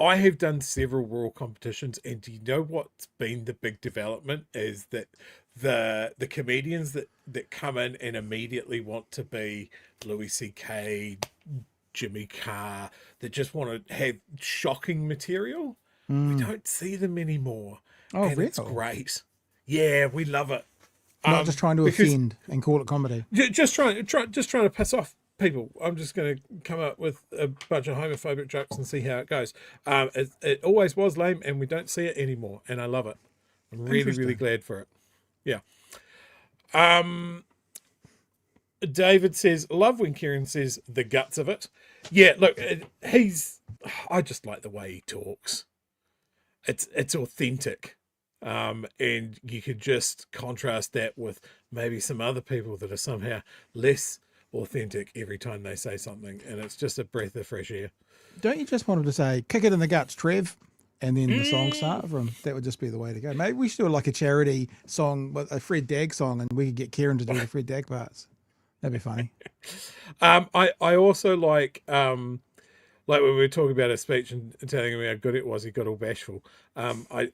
C: I have done several rural competitions, and do you know what's been the big development is that the comedians that come in and immediately want to be Louis C.K., Jimmy Carr, that just want to have shocking material. We don't see them anymore.
B: Oh,
C: and
B: really?
C: It's great. Yeah, we love it.
B: Not just trying to offend and call it comedy.
C: Just trying to piss off people. I'm just going to come up with a bunch of homophobic jokes and see how it goes. It always was lame, and we don't see it anymore, and I love it. I'm really glad for it. Yeah. David says, love when Kieran says the guts of it. Yeah, look, I just like the way he talks. It's authentic. And you could just contrast that with maybe some other people that are somehow less authentic every time they say something, and it's just a breath of fresh air.
B: Don't you just want him to say, kick it in the guts, Trev, and then the song start from? That would just be the way to go. Maybe we should do like a charity song, a Fred Dagg song, and we could get Kieran to do the Fred Dagg parts. That'd be funny.
C: I also like when we were talking about his speech and telling him how good it was, he got all bashful. I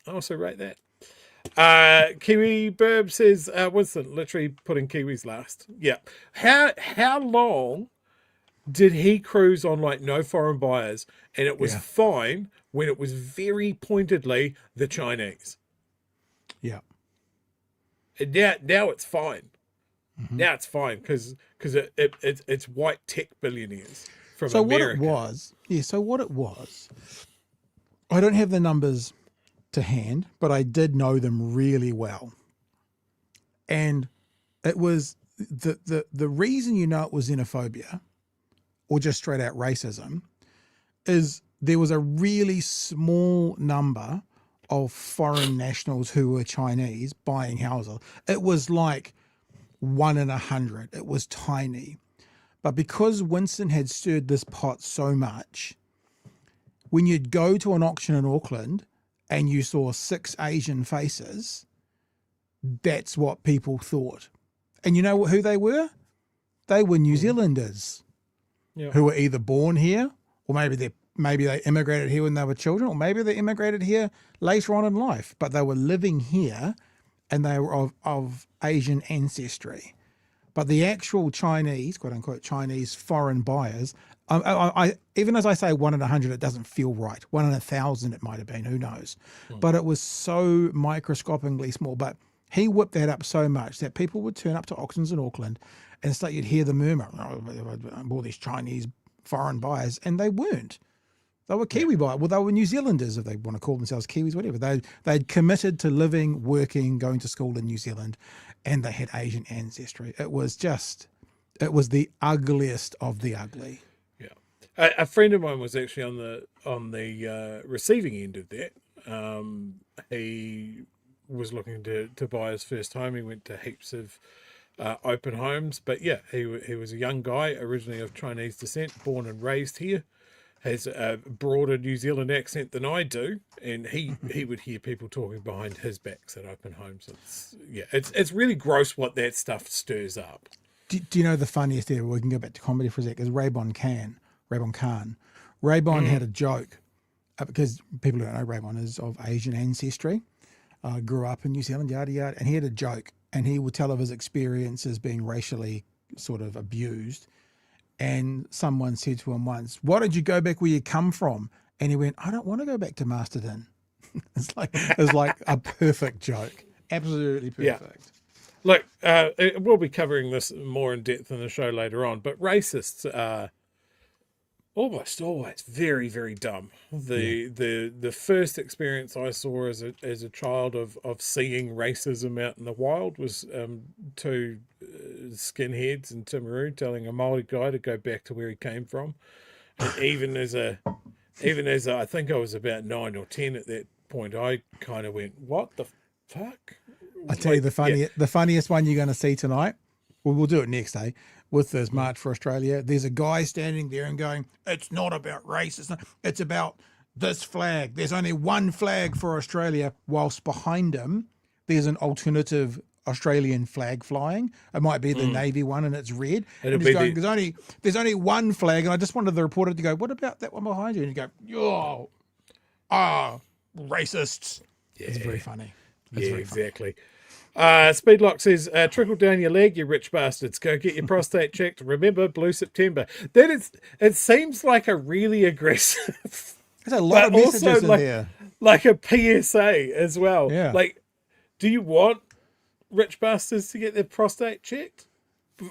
C: also rate that. Kiwi Burb says, Winston, literally putting Kiwis last. Yeah. How long did he cruise on like no foreign buyers, and it was fine when it was very pointedly the Chinese? Yeah. And now it's fine. Mm-hmm. Now it's fine because it's white tech billionaires from America.
B: So what it was, I don't have the numbers to hand, but I did know them really well. And it was the reason it was xenophobia or just straight out racism is there was a really small number of foreign nationals who were Chinese buying houses. It was like 1 in 100. It was tiny. But because Winston had stirred this pot so much, when you'd go to an auction in Auckland and you saw 6 Asian faces, that's what people thought. And you know who they were? They were New Zealanders who were either born here, or maybe they immigrated here when they were children, or maybe they immigrated here later on in life, but they were living here and they were of Asian ancestry. But the actual Chinese, quote unquote, Chinese foreign buyers Even as I say 1 in 100, it doesn't feel right. 1 in 1,000, it might have been. Who knows? But it was so microscopically small. But he whipped that up so much that people would turn up to auctions in Auckland, and it's like you'd hear the murmur, all these Chinese foreign buyers, and they weren't. They were Kiwi buyers. Well, they were New Zealanders, if they want to call themselves Kiwis, whatever. They'd committed to living, working, going to school in New Zealand, and they had Asian ancestry. It was the ugliest of the ugly.
C: Yeah, a friend of mine was actually on the receiving end of that. He was looking to buy his first home. He went to heaps of open homes, but yeah, he was a young guy, originally of Chinese descent, born and raised here. Has a broader New Zealand accent than I do, and he would hear people talking behind his backs at open homes. It's really gross what that stuff stirs up.
B: Do you know the funniest ever? We can go back to comedy for a sec. Is Raybon Khan. Raybon had a joke, because people don't know Raybon is of Asian ancestry, grew up in New Zealand, yada yada, and he had a joke, and he would tell of his experiences being racially sort of abused. And someone said to him once, "Why did you go back where you come from?" And he went, "I don't want to go back to Masterton." It's like a perfect joke. Absolutely perfect.
C: Yeah. Look, we'll be covering this more in depth in the show later on, but racists are almost always very, very dumb. The first experience I saw as a child of seeing racism out in the wild was two skinheads in Timaru telling a Māori guy to go back to where he came from. And even as I think I was about 9 or 10 at that point, I kind of went, "What the fuck?"
B: I tell you the funniest one you're going to see tonight. Well, we'll do it next day with this March for Australia. There's a guy standing there and going, "It's not about race. It's about this flag. There's only one flag for Australia," whilst behind him there's an alternative Australian flag flying. It might be the Navy one, and it's red. And he's going, there's only one flag, and I just wanted the reporter to go, "What about that one behind you?" And you go, racists. Yeah. It's very funny.
C: Exactly. Speedlock says, "Trickle down your leg, you rich bastards. Go get your prostate checked. Remember, Blue September." It seems like a really aggressive.
B: There's a lot of messages in there.
C: Like a PSA as well.
B: Yeah.
C: Like, do you want rich bastards to get their prostate checked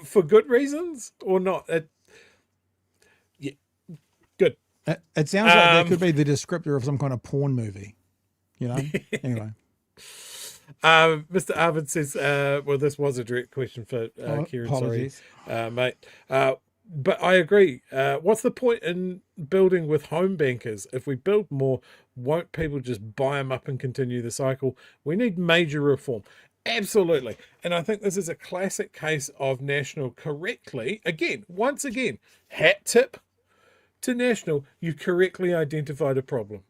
C: for good reasons or not? Yeah, good.
B: It sounds like that could be the descriptor of some kind of porn movie. You know. Anyway.
C: Mr. Arvid says, well, this was a direct question for Kieran.
B: Apologies.
C: Sorry, mate. But I agree. What's the point in building with home bankers? If we build more, won't people just buy them up and continue the cycle? We need major reform. Absolutely. And I think this is a classic case of National correctly, once again, hat tip to National, you correctly identified a problem.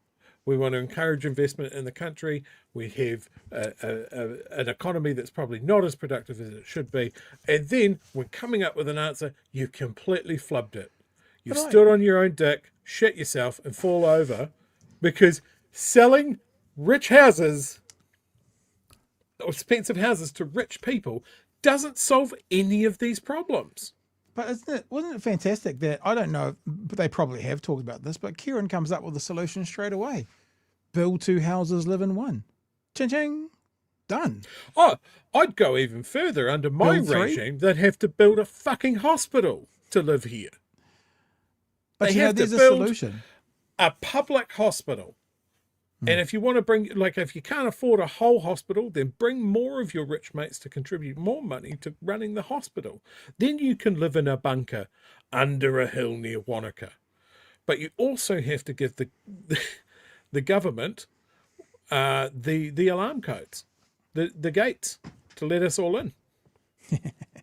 C: We want to encourage investment in the country. We have an economy that's probably not as productive as it should be. And then when coming up with an answer, you completely flubbed it. You stood on your own dick, shit yourself, and fall over because selling rich houses or expensive houses to rich people doesn't solve any of these problems.
B: But wasn't it fantastic that, I don't know, but they probably have talked about this, but Kieran comes up with a solution straight away. Build 2 houses, live in 1. Ching-ching. Done.
C: Oh, I'd go even further. Under my regime, they'd have to build a fucking hospital to live here.
B: But there's a solution.
C: A public hospital. And if you want to bring, if you can't afford a whole hospital, then bring more of your rich mates to contribute more money to running the hospital. Then you can live in a bunker under a hill near Wanaka. But you also have to give the government the alarm codes, the gates to let us all in.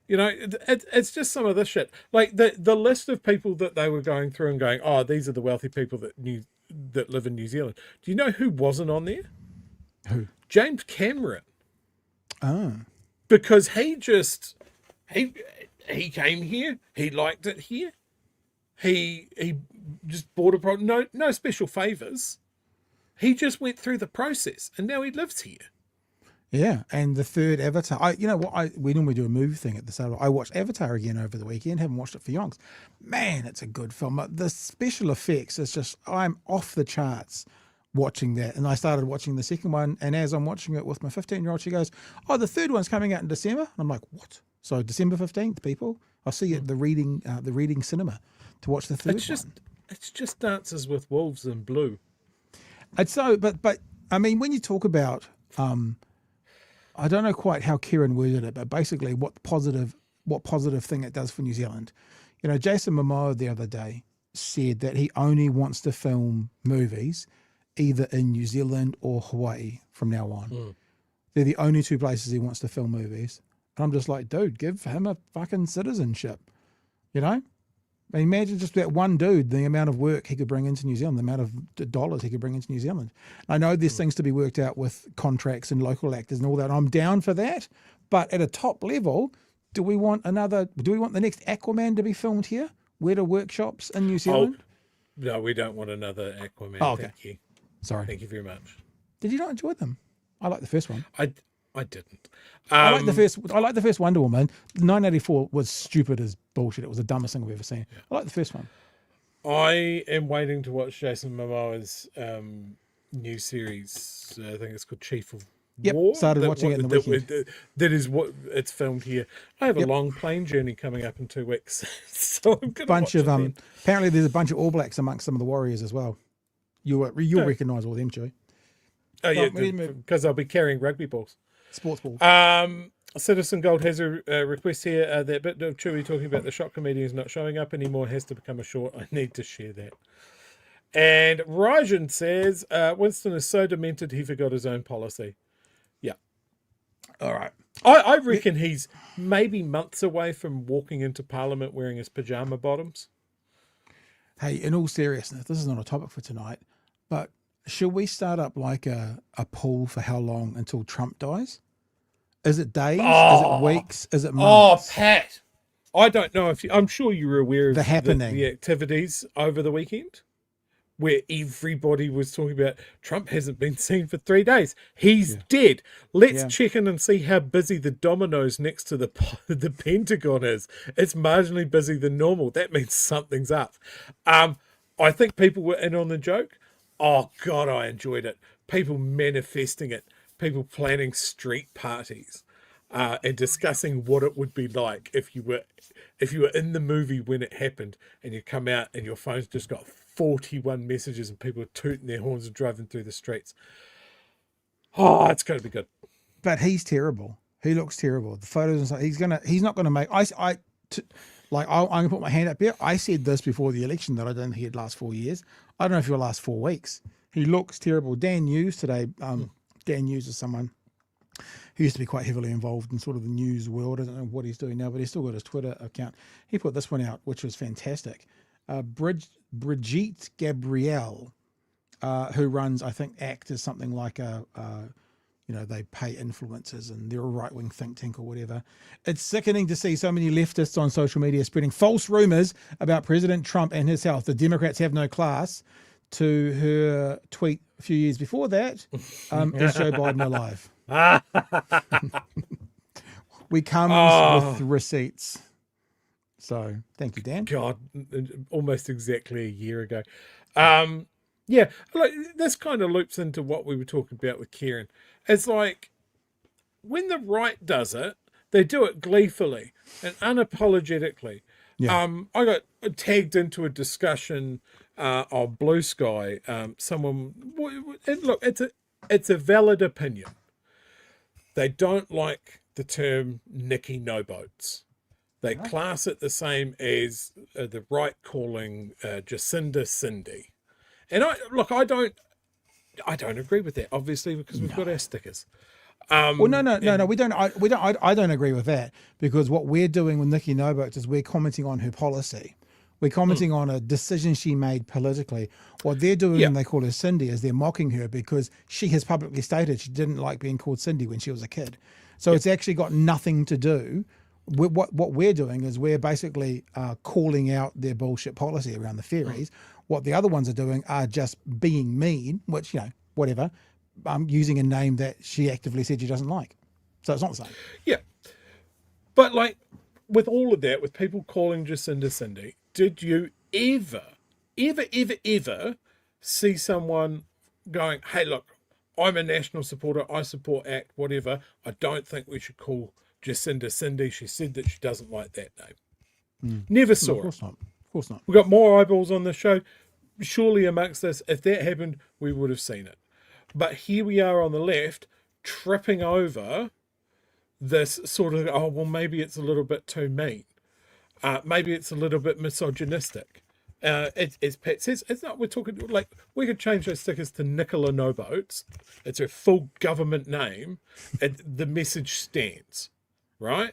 C: You know, it's just some of this shit. Like the list of people that they were going through and going, "Oh, these are the wealthy people that live in New Zealand." Do you know who wasn't on there?
B: Who?
C: James Cameron.
B: Oh.
C: Because he came here, he liked it here. He just bought a product, no special favours. He just went through the process and now he lives here.
B: Yeah, and the third Avatar. We normally do a movie thing at the start. I watched Avatar again over the weekend. Haven't watched it for yonks. Man, it's a good film. The special effects is just, I'm off the charts watching that. And I started watching the second one, and as I'm watching it with my 15-year-old, she goes, "Oh, the third one's coming out in December." And I'm like, "What?" So December 15th, people. I'll see you at the reading cinema to watch the third one.
C: It's just Dances with Wolves in blue.
B: It's so, but I mean, when you talk about, I don't know quite how Kieran worded it, but basically what positive thing it does for New Zealand. Jason Momoa the other day said that he only wants to film movies either in New Zealand or Hawaii from now on. They're the only two places he wants to film movies. And I'm just like, dude, give him a fucking citizenship. Imagine just that one dude, the amount of work he could bring into New Zealand, the amount of dollars he could bring into New Zealand. I know there's things to be worked out with contracts and local actors and all that. I'm down for that. But at a top level, do we want the next Aquaman to be filmed here? Where do workshops in New Zealand?
C: No, we don't want another Aquaman.
B: Oh, okay.
C: Thank you.
B: Sorry.
C: Thank you very much.
B: Did you not enjoy them? I like the first one.
C: I didn't.
B: I like the first Wonder Woman. 1984 was stupid as bullshit. It was the dumbest thing I've ever seen. I like the first one.
C: I am waiting to watch Jason Momoa's new series. I think it's called Chief of War.
B: Started watching it in the weekend.
C: That is what it's filmed here. I have a long plane journey coming up in 2 weeks, so I'm going to watch it then.
B: Apparently, there's a bunch of All Blacks amongst some of the Warriors as well. You'll recognise all them, Chewie.
C: Oh yeah, because I'll be carrying rugby balls.
B: Sports ball.
C: Citizen Gold has a request here. That bit of Chewie talking about the shot comedians not showing up anymore has to become a short. I need to share that. And Rajan says, Winston is so demented he forgot his own policy. Yeah.
B: All right.
C: I reckon he's maybe months away from walking into Parliament wearing his pajama bottoms.
B: Hey, in all seriousness, this is not a topic for tonight, but should we start up like a poll for how long until Trump dies? Is it days? Is it weeks? Is it months?
C: Oh, Pat. I don't know if I'm sure you were aware of the activities over the weekend where everybody was talking about Trump hasn't been seen for 3 days. He's dead. Let's check in and see how busy the dominoes next to the Pentagon is. It's marginally busy than normal. That means something's up. I think people were in on the joke. Oh, God, I enjoyed it. People manifesting it. People planning street parties and discussing what it would be like if you were in the movie when it happened and you come out and your phone's just got 41 messages and people are tooting their horns and driving through the streets. Oh, it's going to be good.
B: But he's terrible. He looks terrible. The photos and stuff. He's not going to make. I'm going to put my hand up here. I said this before the election that I don't think he'd last 4 years. I don't know if he'll last 4 weeks. He looks terrible. Dan News today. Dan News is someone who used to be quite heavily involved in sort of the news world. I don't know what he's doing now, but he's still got his Twitter account. He put this one out, which was fantastic. Brigitte Gabrielle, who runs, I think, ACT is something like they pay influencers and they're a right-wing think tank or whatever. It's sickening to see so many leftists on social media spreading false rumors about President Trump and his health. The Democrats have no class. To her tweet a few years before that, is Joe Biden alive? We come with receipts. So thank you, Dan.
C: God, almost exactly a year ago. Yeah, like this kind of loops into what we were talking about with Kieran. It's like when the right does it, they do it gleefully and unapologetically.
B: Yeah.
C: I got tagged into a discussion on Blue Sky. Look, it's a valid opinion. They don't like the term Nikki No Boats. They class it the same as the right calling Jacinda Cindy. And I don't agree with that, obviously, because we've got our stickers.
B: No, we don't. I don't agree with that, because what we're doing with Nikki No Boats is we're commenting on her policy. We're commenting on a decision she made politically. What they're doing when they call her Cindy is they're mocking her because she has publicly stated she didn't like being called Cindy when she was a kid. So it's actually got nothing to do with what we're doing is we're basically calling out their bullshit policy around the ferries. What the other ones are doing are just being mean, which, whatever. using a name that she actively said she doesn't like. So it's not the same.
C: Yeah. But like with all of that, with people calling Jacinda Cindy, did you ever see someone going, hey, look, I'm a national supporter, I support ACT, whatever. I don't think we should call Jacinda Cindy. She said that she doesn't like that name. Never saw
B: Of course not. Of course not.
C: We've got more eyeballs on the show. Surely amongst this, if that happened, we would have seen it. But here we are on the left, tripping over this sort of, oh, well, maybe it's a little bit too mean. Maybe it's a little bit misogynistic. As Pat says, it's not, we're talking, like, we could change those stickers to Nicola No Boats. It's her full government name. And the message stands, right?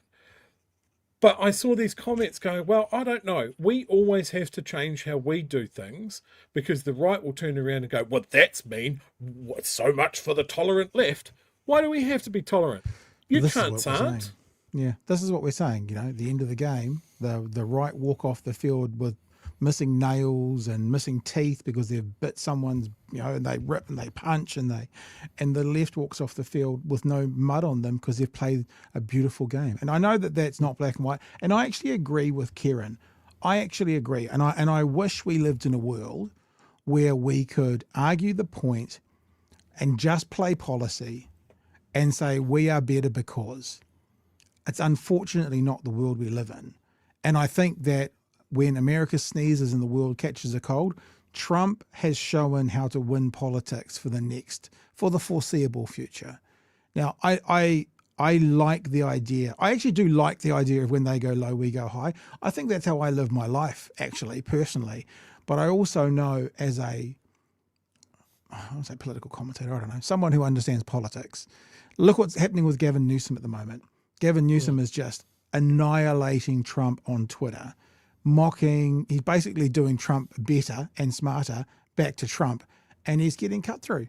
C: But I saw these comments going, well, I don't know. We always have to change how we do things because the right will turn around and go, well, that's mean. What's so much for the tolerant left? Why do we have to be tolerant? You can't aren't.
B: Yeah, this is what we're saying. You know, at the end of the game, the right walk off the field with missing nails and missing teeth because they've bit someone's, and they rip and they punch and the left walks off the field with no mud on them because they've played a beautiful game. And I know that that's not black and white. And I actually agree with Kieran. I actually agree. And I wish we lived in a world where we could argue the point and just play policy and say we are better because. It's unfortunately not the world we live in. And I think that when America sneezes and the world catches a cold, Trump has shown how to win politics for the foreseeable future. Now, I like the idea. I actually do like the idea of when they go low, we go high. I think that's how I live my life, actually, personally. But I also know as I won't say political commentator, I don't know, someone who understands politics. Look what's happening with Gavin Newsom at the moment. Gavin Newsom is just annihilating Trump on Twitter. Mocking, he's basically doing Trump better and smarter back to Trump, and he's getting cut through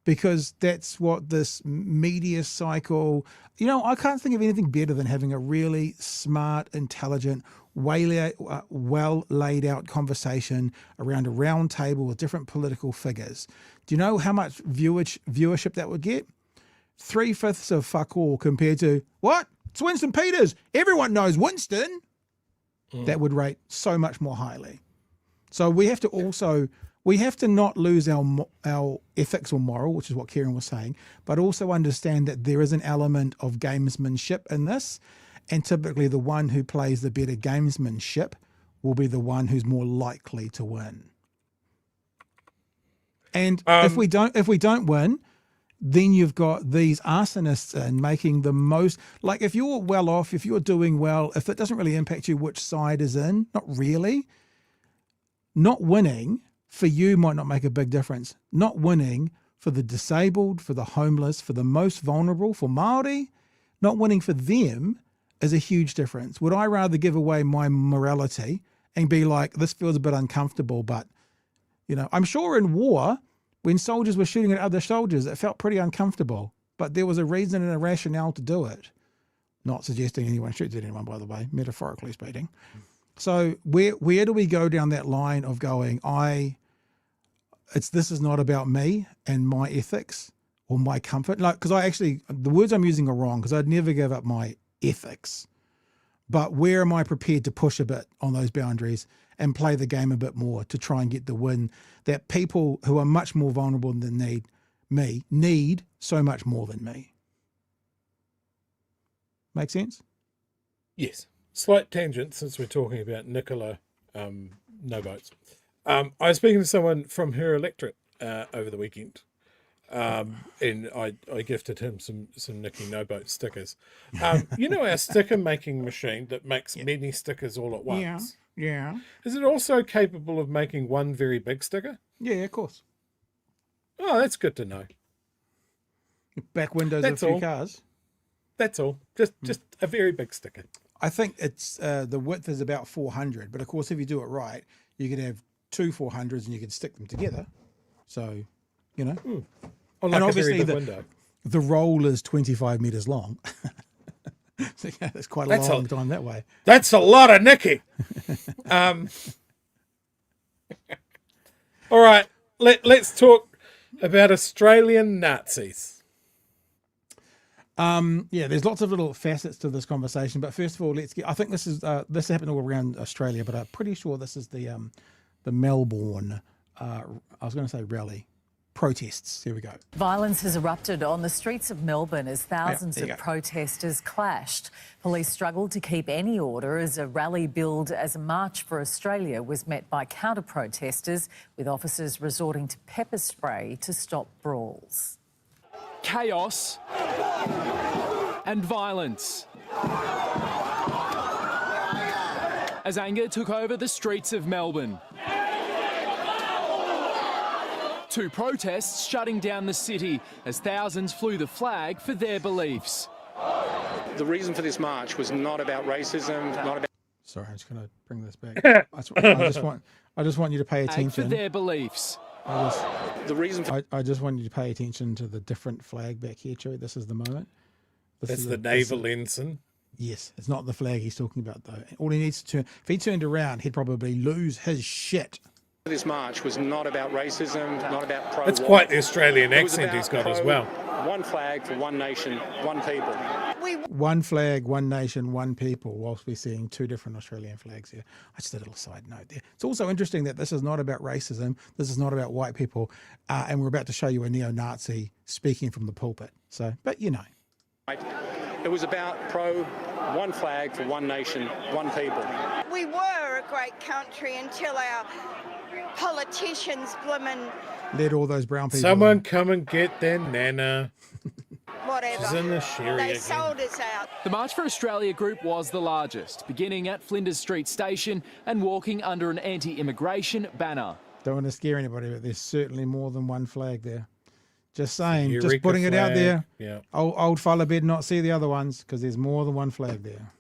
B: because that's what this media cycle, I can't think of anything better than having a really smart, intelligent, well laid out conversation around a round table with different political figures. Do you know how much viewership that would get? 3/5 of fuck all compared to, what? It's Winston Peters. Everyone knows Winston. That would rate so much more highly. So we have to not lose our ethics or moral, which is what Kieran was saying, but also understand that there is an element of gamesmanship in this. And typically the one who plays the better gamesmanship will be the one who's more likely to win. And if we don't win, then you've got these arsonists in making the most, like if you're well off, if you're doing well, if it doesn't really impact you which side is in, not really, not winning for you might not make a big difference. Not winning for the disabled, for the homeless, for the most vulnerable, for Māori, not winning for them is a huge difference. Would I rather give away my morality and be like, this feels a bit uncomfortable, but, I'm sure in war, when soldiers were shooting at other soldiers, it felt pretty uncomfortable, but there was a reason and a rationale to do it. Not suggesting anyone shoots at anyone, by the way, metaphorically speaking. So where do we go down that line of going, this is not about me and my ethics or my comfort? Like, because the words I'm using are wrong because I'd never give up my ethics. But where am I prepared to push a bit on those boundaries and play the game a bit more to try and get the win that people who are much more vulnerable than need so much more than me? Make sense?
C: Yes. Slight tangent since we're talking about Nicola No Boats. I was speaking to someone from her electorate over the weekend. And I gifted him some Nicky No Boat stickers. Our sticker making machine that makes many stickers all at once.
B: Yeah.
C: Is it also capable of making one very big sticker?
B: Yeah, of course.
C: Oh, that's good to know.
B: Back windows of a few cars.
C: That's all. Just a very big sticker.
B: I think it's the width is about 400, but of course, if you do it right, you could have two 400s and you could stick them together. So,
C: Like
B: and obviously the roll is 25 meters long. So yeah, that's quite a long time that way.
C: That's a lot of Nicky. All right, let's talk About Australian Nazis.
B: Yeah, there's lots of little facets to this conversation, but first of all, let's get. I think this happened all around Australia, but I'm pretty sure this is the Melbourne. I was going to say rally. Protests. Here we go.
P: Violence has erupted on the streets of Melbourne as thousands of protesters clashed. Police struggled to keep any order as a rally billed as a march for Australia was met by counter-protesters, with officers resorting to pepper spray to stop brawls.
Q: Chaos and violence as anger took over the streets of Melbourne. Two protests shutting down the city as thousands flew the flag for their beliefs.
R: The reason for this march was not about racism, not about...
B: Sorry, I'm just going to bring this back. I just want you to pay attention.
Q: For their beliefs.
B: I just want you to pay attention to the different flag back here, Chewie. This is the moment.
C: That's the naval ensign.
B: Yes, it's not the flag he's talking about, though. All he needs to turn... If he turned around, he'd probably lose his shit.
R: This march was not about racism, not about pro-war.
C: That's quite the Australian accent he's got as well.
R: One flag for one nation, one people.
B: One flag, one nation, one people, whilst we're seeing two different Australian flags here. Just a little side note there. It's also interesting that this is not about racism. This is not about white people. And we're about to show you a neo-Nazi speaking from the pulpit. So, but you know.
R: It was about one flag for one nation, one people.
S: We were a great country until our politicians
B: let all those brown people
C: Someone come and get their nana.
S: whatever.
C: She's in the sherry
S: They
C: again.
S: sold us out.
Q: The March for Australia group was the largest, beginning at Flinders Street Station and walking under an anti-immigration banner.
B: Don't want to scare anybody, but there's certainly more than one flag there. Just saying,
C: Eureka
B: just putting it out there.
C: Yeah.
B: Old fella better not see the other ones, because there's more than one flag there.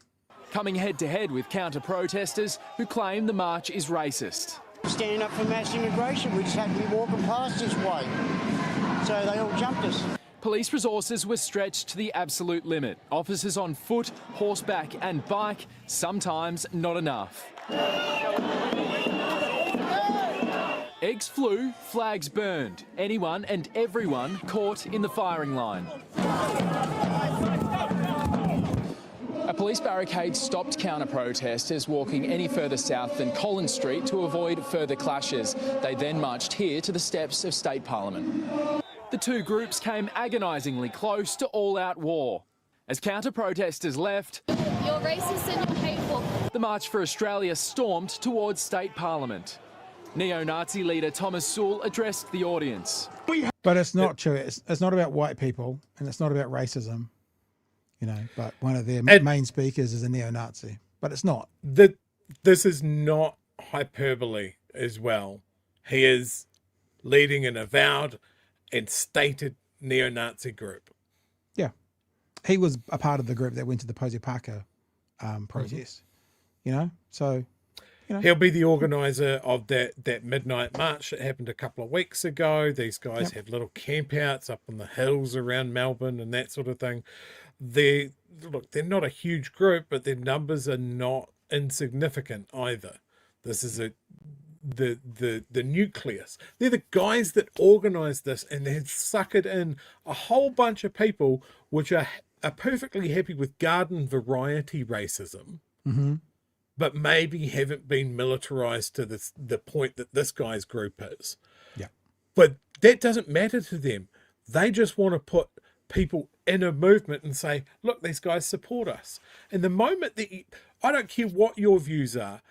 Q: Coming head-to-head with counter-protesters who claim the march is racist.
T: Standing up for mass immigration, we just happened to be walking past this way. So they all jumped us.
Q: Police resources were stretched to the absolute limit. Officers on foot, horseback and bike, sometimes not enough. Eggs flew, flags burned. Anyone and everyone caught in the firing line. A police barricade stopped counter-protesters walking any further south than Collins Street to avoid further clashes. They then marched here to the steps of State Parliament. The two groups came agonisingly close to all-out war. As counter-protesters left,
U: "You're racist and you're hateful."
Q: The March for Australia stormed towards State Parliament. Neo-Nazi leader Thomas Sewell addressed the audience.
B: But it's not true. It's not about white people, and it's not about racism. You know, but one of their main speakers is a neo-Nazi. But it's not.
C: This is not hyperbole as well. He is leading an avowed and stated neo-Nazi group.
B: Yeah. He was a part of the group that went to the Posey Parker protest. You know, so... You know.
C: He'll be the organiser of that midnight march that happened a couple of weeks ago. These guys had little campouts up in the hills around Melbourne and that sort of thing. They're not a huge group, but their numbers are not insignificant either. This is the nucleus. They're the guys that organised this, and they've suckered in a whole bunch of people which are perfectly happy with garden variety racism.
B: Mm-hmm.
C: But maybe haven't been militarized to the point that this guy's group is.
B: Yeah.
C: But that doesn't matter to them. They just want to put people in a movement and say, look, these guys support us. And the moment that I don't care what your views are,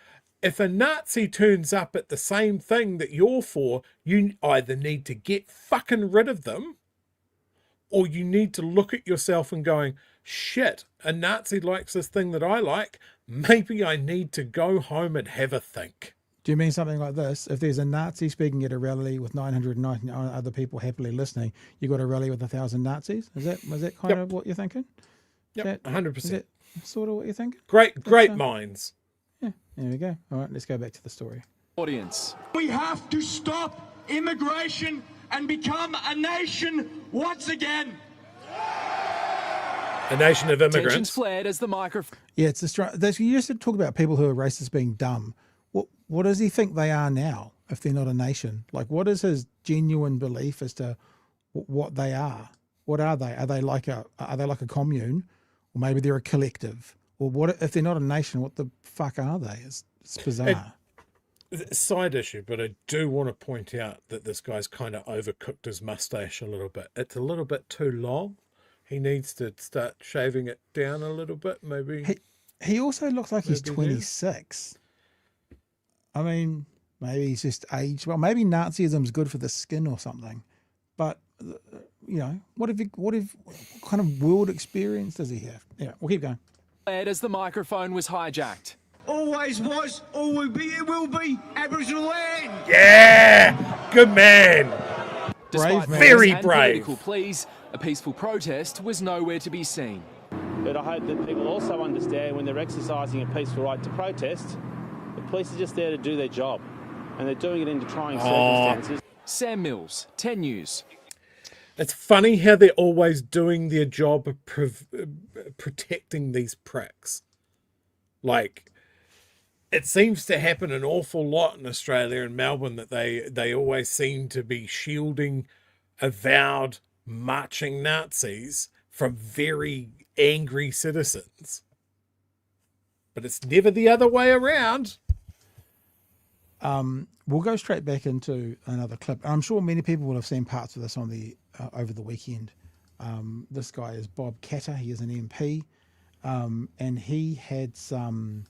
C: if a Nazi turns up at the same thing that you're for, you either need to get fucking rid of them, or you need to look at yourself and going, shit, a Nazi likes this thing that I like. Maybe I need to go home and have a think.
B: Do you mean something like this? If there's a Nazi speaking at a rally with 999 other people happily listening, you got a rally with 1,000 Nazis? Is that kind of what you're thinking?
C: Yep, 100%.
B: Is that sort of what you're thinking?
C: Great minds.
B: Yeah, there we go. All right, let's go back to the story.
Q: Audience.
V: We have to stop immigration and become a nation once again.
C: A nation of immigrants.
Q: Tensions flared as the microphone.
B: Yeah, it's you used to talk about people who are racist being dumb. What does he think they are now? if they're not a nation? Like, what is his genuine belief as to what they are? What are they? Are they like a commune, or maybe they're a collective? Or what if they're not a nation? What the fuck are they? It's bizarre.
C: Side issue, but I do want to point out that this guy's kind of overcooked his mustache a little bit. It's a little bit too long. He needs to start shaving it down a little bit, maybe.
B: He also looks like he's 26. I mean, maybe he's just aged well. Maybe Nazism's good for the skin or something. But what kind of world experience does he have? Yeah, we'll keep going.
Q: As the microphone was hijacked.
V: Always was, always be, it will be Aboriginal land.
C: Yeah, good man.
Q: Despite
C: very
Q: and
C: brave.
Q: Political pleas, a peaceful protest was nowhere to be seen.
A: But I hope that people also understand when they're exercising a peaceful right to protest, the police are just there to do their job, and they're doing it in trying circumstances.
Q: Sam Mills, 10 News.
C: It's funny how they're always doing their job of protecting these pricks. Like, it seems to happen an awful lot in Australia and Melbourne that they always seem to be shielding avowed marching Nazis from very angry citizens. But it's never the other way around.
B: We'll go straight back into another clip. I'm sure many people will have seen parts of this on the over the weekend. This guy is Bob Katter. He is an MP, and he had some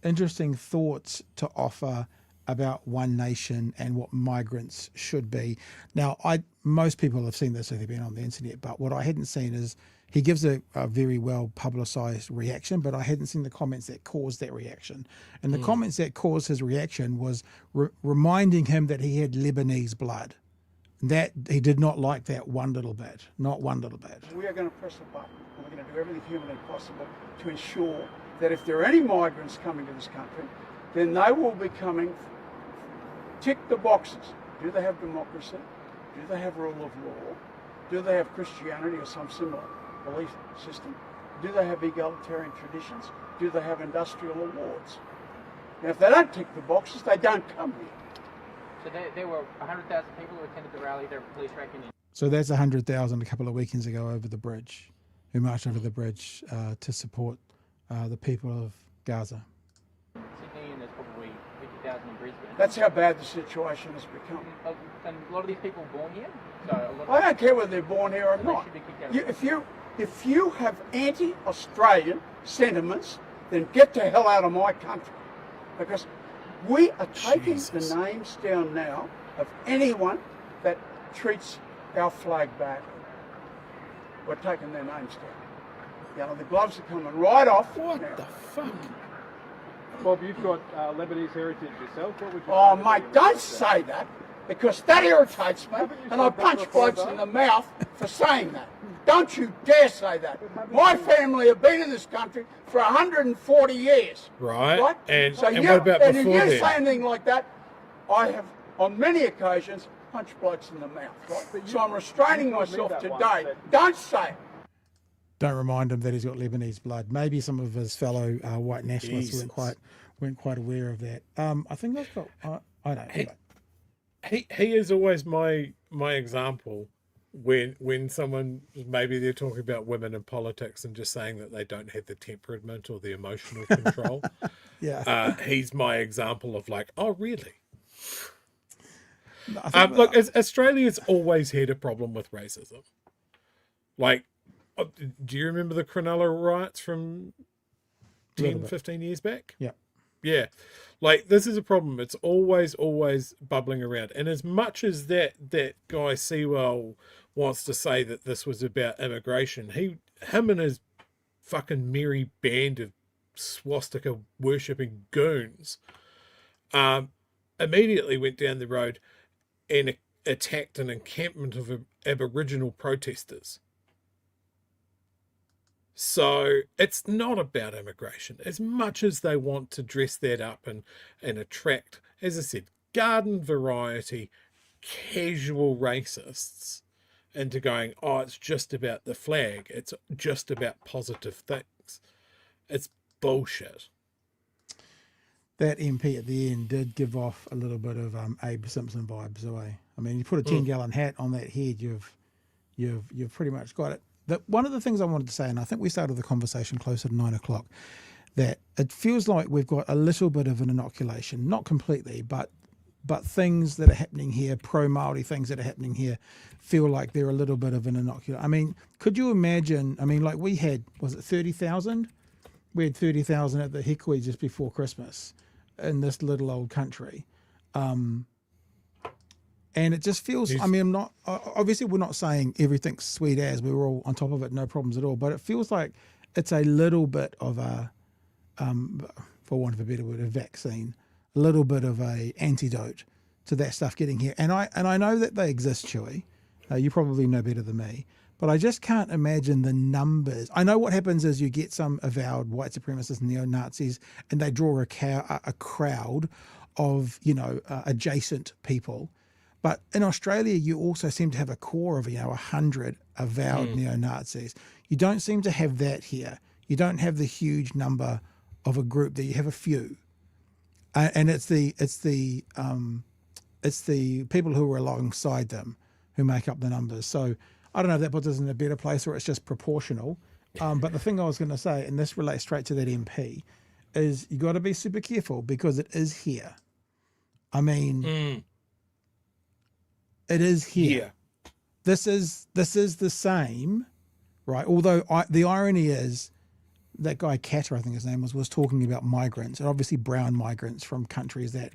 B: interesting thoughts to offer about One Nation and what migrants should be. Now, most people have seen this if they've been on the internet, but what I hadn't seen is he gives a very well publicised reaction, but I hadn't seen the comments that caused that reaction. And the comments that caused his reaction was reminding him that he had Lebanese blood. That he did not like that one little bit, not one little bit.
V: We are going to press the button, and we're going to do everything humanly possible to ensure that if there are any migrants coming to this country, then they will be coming, tick the boxes. Do they have democracy? Do they have rule of law? Do they have Christianity or some similar belief system? Do they have egalitarian traditions? Do they have industrial awards? Now, if they don't tick the boxes, they don't come here.
H: So there were 100,000 people who attended the rally. Their police reckoning.
B: So that's 100,000 a couple of weekends ago over the bridge, who marched over the bridge to support the people of Gaza.
H: Sydney, and there's probably 50,000 in Brisbane.
V: That's how bad the situation has become.
H: And a lot of these people are born here. So a lot of
V: I don't care whether they're born here or not. If you have anti-Australian sentiments, then get the hell out of my country, because we are taking the names down now of anyone that treats our flag badly. We're taking their names down. You know, the gloves are coming right off.
C: What the fuck?
W: Bob, you've got Lebanese heritage yourself. What would you
V: Oh, mate, don't say that, because that irritates me, and I punch blokes in the mouth for saying that. Don't you dare say that. My family have been in this country for 140 years.
C: Right. And
V: so
C: what about before
V: if you
C: then?
V: say anything like that, I have, on many occasions, punched blokes in the mouth. Right? So I'm restraining myself today. Don't say it.
B: Don't remind him that he's got Lebanese blood. Maybe some of his fellow white nationalists weren't quite aware of that. I think that's got. I don't know.
C: He is always my example when someone, maybe they're talking about women in politics and just saying that they don't have the temperament or the emotional control.
B: Yeah.
C: He's my example of like, oh really? Look, Australia's always had a problem with racism. Like, do you remember the Cronulla riots from 10, 15 years back?
B: Yeah.
C: Yeah. Like, this is a problem. It's always bubbling around. And as much as that guy Sewell wants to say that this was about immigration, him and his fucking merry band of swastika worshipping goons immediately went down the road and attacked an encampment of Aboriginal protesters. So it's not about immigration as much as they want to dress that up and attract, as I said, garden variety, casual racists into going, oh, it's just about the flag. It's just about positive things. It's bullshit.
B: that MP at the end did give off a little bit of Abe Simpson vibes away. I mean, you put a 10-gallon hat on that head, you've pretty much got it. One of the things I wanted to say, and I think we started the conversation closer to 9 o'clock, that it feels like we've got a little bit of an inoculation, not completely, but things that are happening here, pro-Māori things that are happening here, feel like they're a little bit of an inoculation. I mean, could you imagine, like we had, was it 30,000? We had 30,000 at the Hikui just before Christmas in this little old country. And it just feels, obviously we're not saying everything's sweet as, we were all on top of it, no problems at all, but it feels like it's a little bit of a, for want of a better word, a vaccine, a little bit of a antidote to that stuff getting here. And I know that they exist, Chewie. You probably know better than me, but I just can't imagine the numbers. I know what happens is you get some avowed white supremacists, neo-Nazis, and they draw a crowd of, adjacent people. But in Australia, you also seem to have a core of, 100 avowed neo-Nazis. You don't seem to have that here. You don't have the huge number of a group that you have a few. And it's the people who are alongside them who make up the numbers. So I don't know if that puts us in a better place or it's just proportional. But the thing I was going to say, and this relates straight to that MP, is you got to be super careful because it is here. I mean, it is here. Yeah. This is the same, right? Although the irony is, that guy Katter, I think his name was talking about migrants, and obviously brown migrants from countries that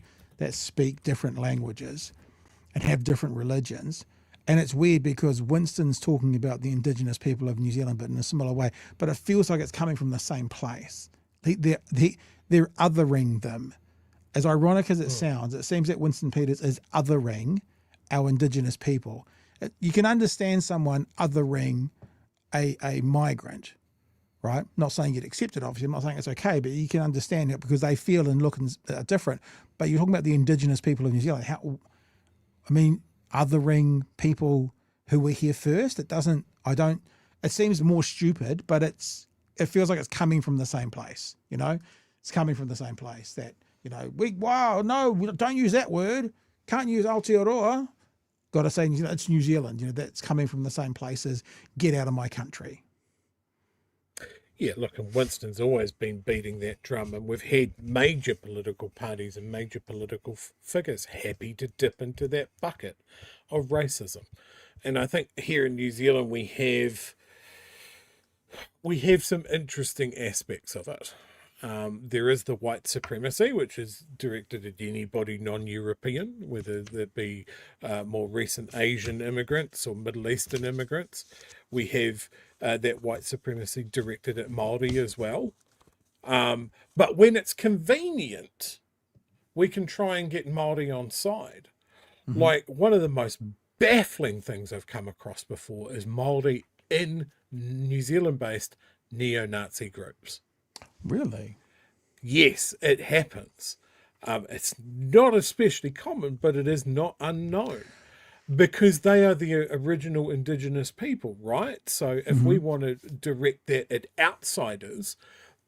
B: speak different languages and have different religions. And it's weird because Winston's talking about the Indigenous people of New Zealand, but in a similar way. But it feels like it's coming from the same place. They're othering them. As ironic as it sounds, it seems that Winston Peters is othering our Indigenous people. You can understand someone othering a migrant, right? Not saying you'd accept it, obviously. I'm not saying it's okay, but you can understand it because they feel and look different. But you're talking about the Indigenous people of New Zealand. Othering people who were here first. It seems more stupid, but it feels like it's coming from the same place, It's coming from the same place that, don't use that word. Can't use Aotearoa. Got to say, it's New Zealand, that's coming from the same place as get out of my country.
C: Yeah, look, and Winston's always been beating that drum, and we've had major political parties and major political figures happy to dip into that bucket of racism. And I think here in New Zealand we have some interesting aspects of it. There is the white supremacy, which is directed at anybody non-European, whether that be more recent Asian immigrants or Middle Eastern immigrants. We have that white supremacy directed at Māori as well. But when it's convenient, we can try and get Māori on side. Mm-hmm. Like, one of the most baffling things I've come across before is Māori in New Zealand-based neo-Nazi groups.
B: Really?
C: Yes, it happens. It's not especially common, but it is not unknown because they are the original Indigenous people, right? So if we want to direct that at outsiders,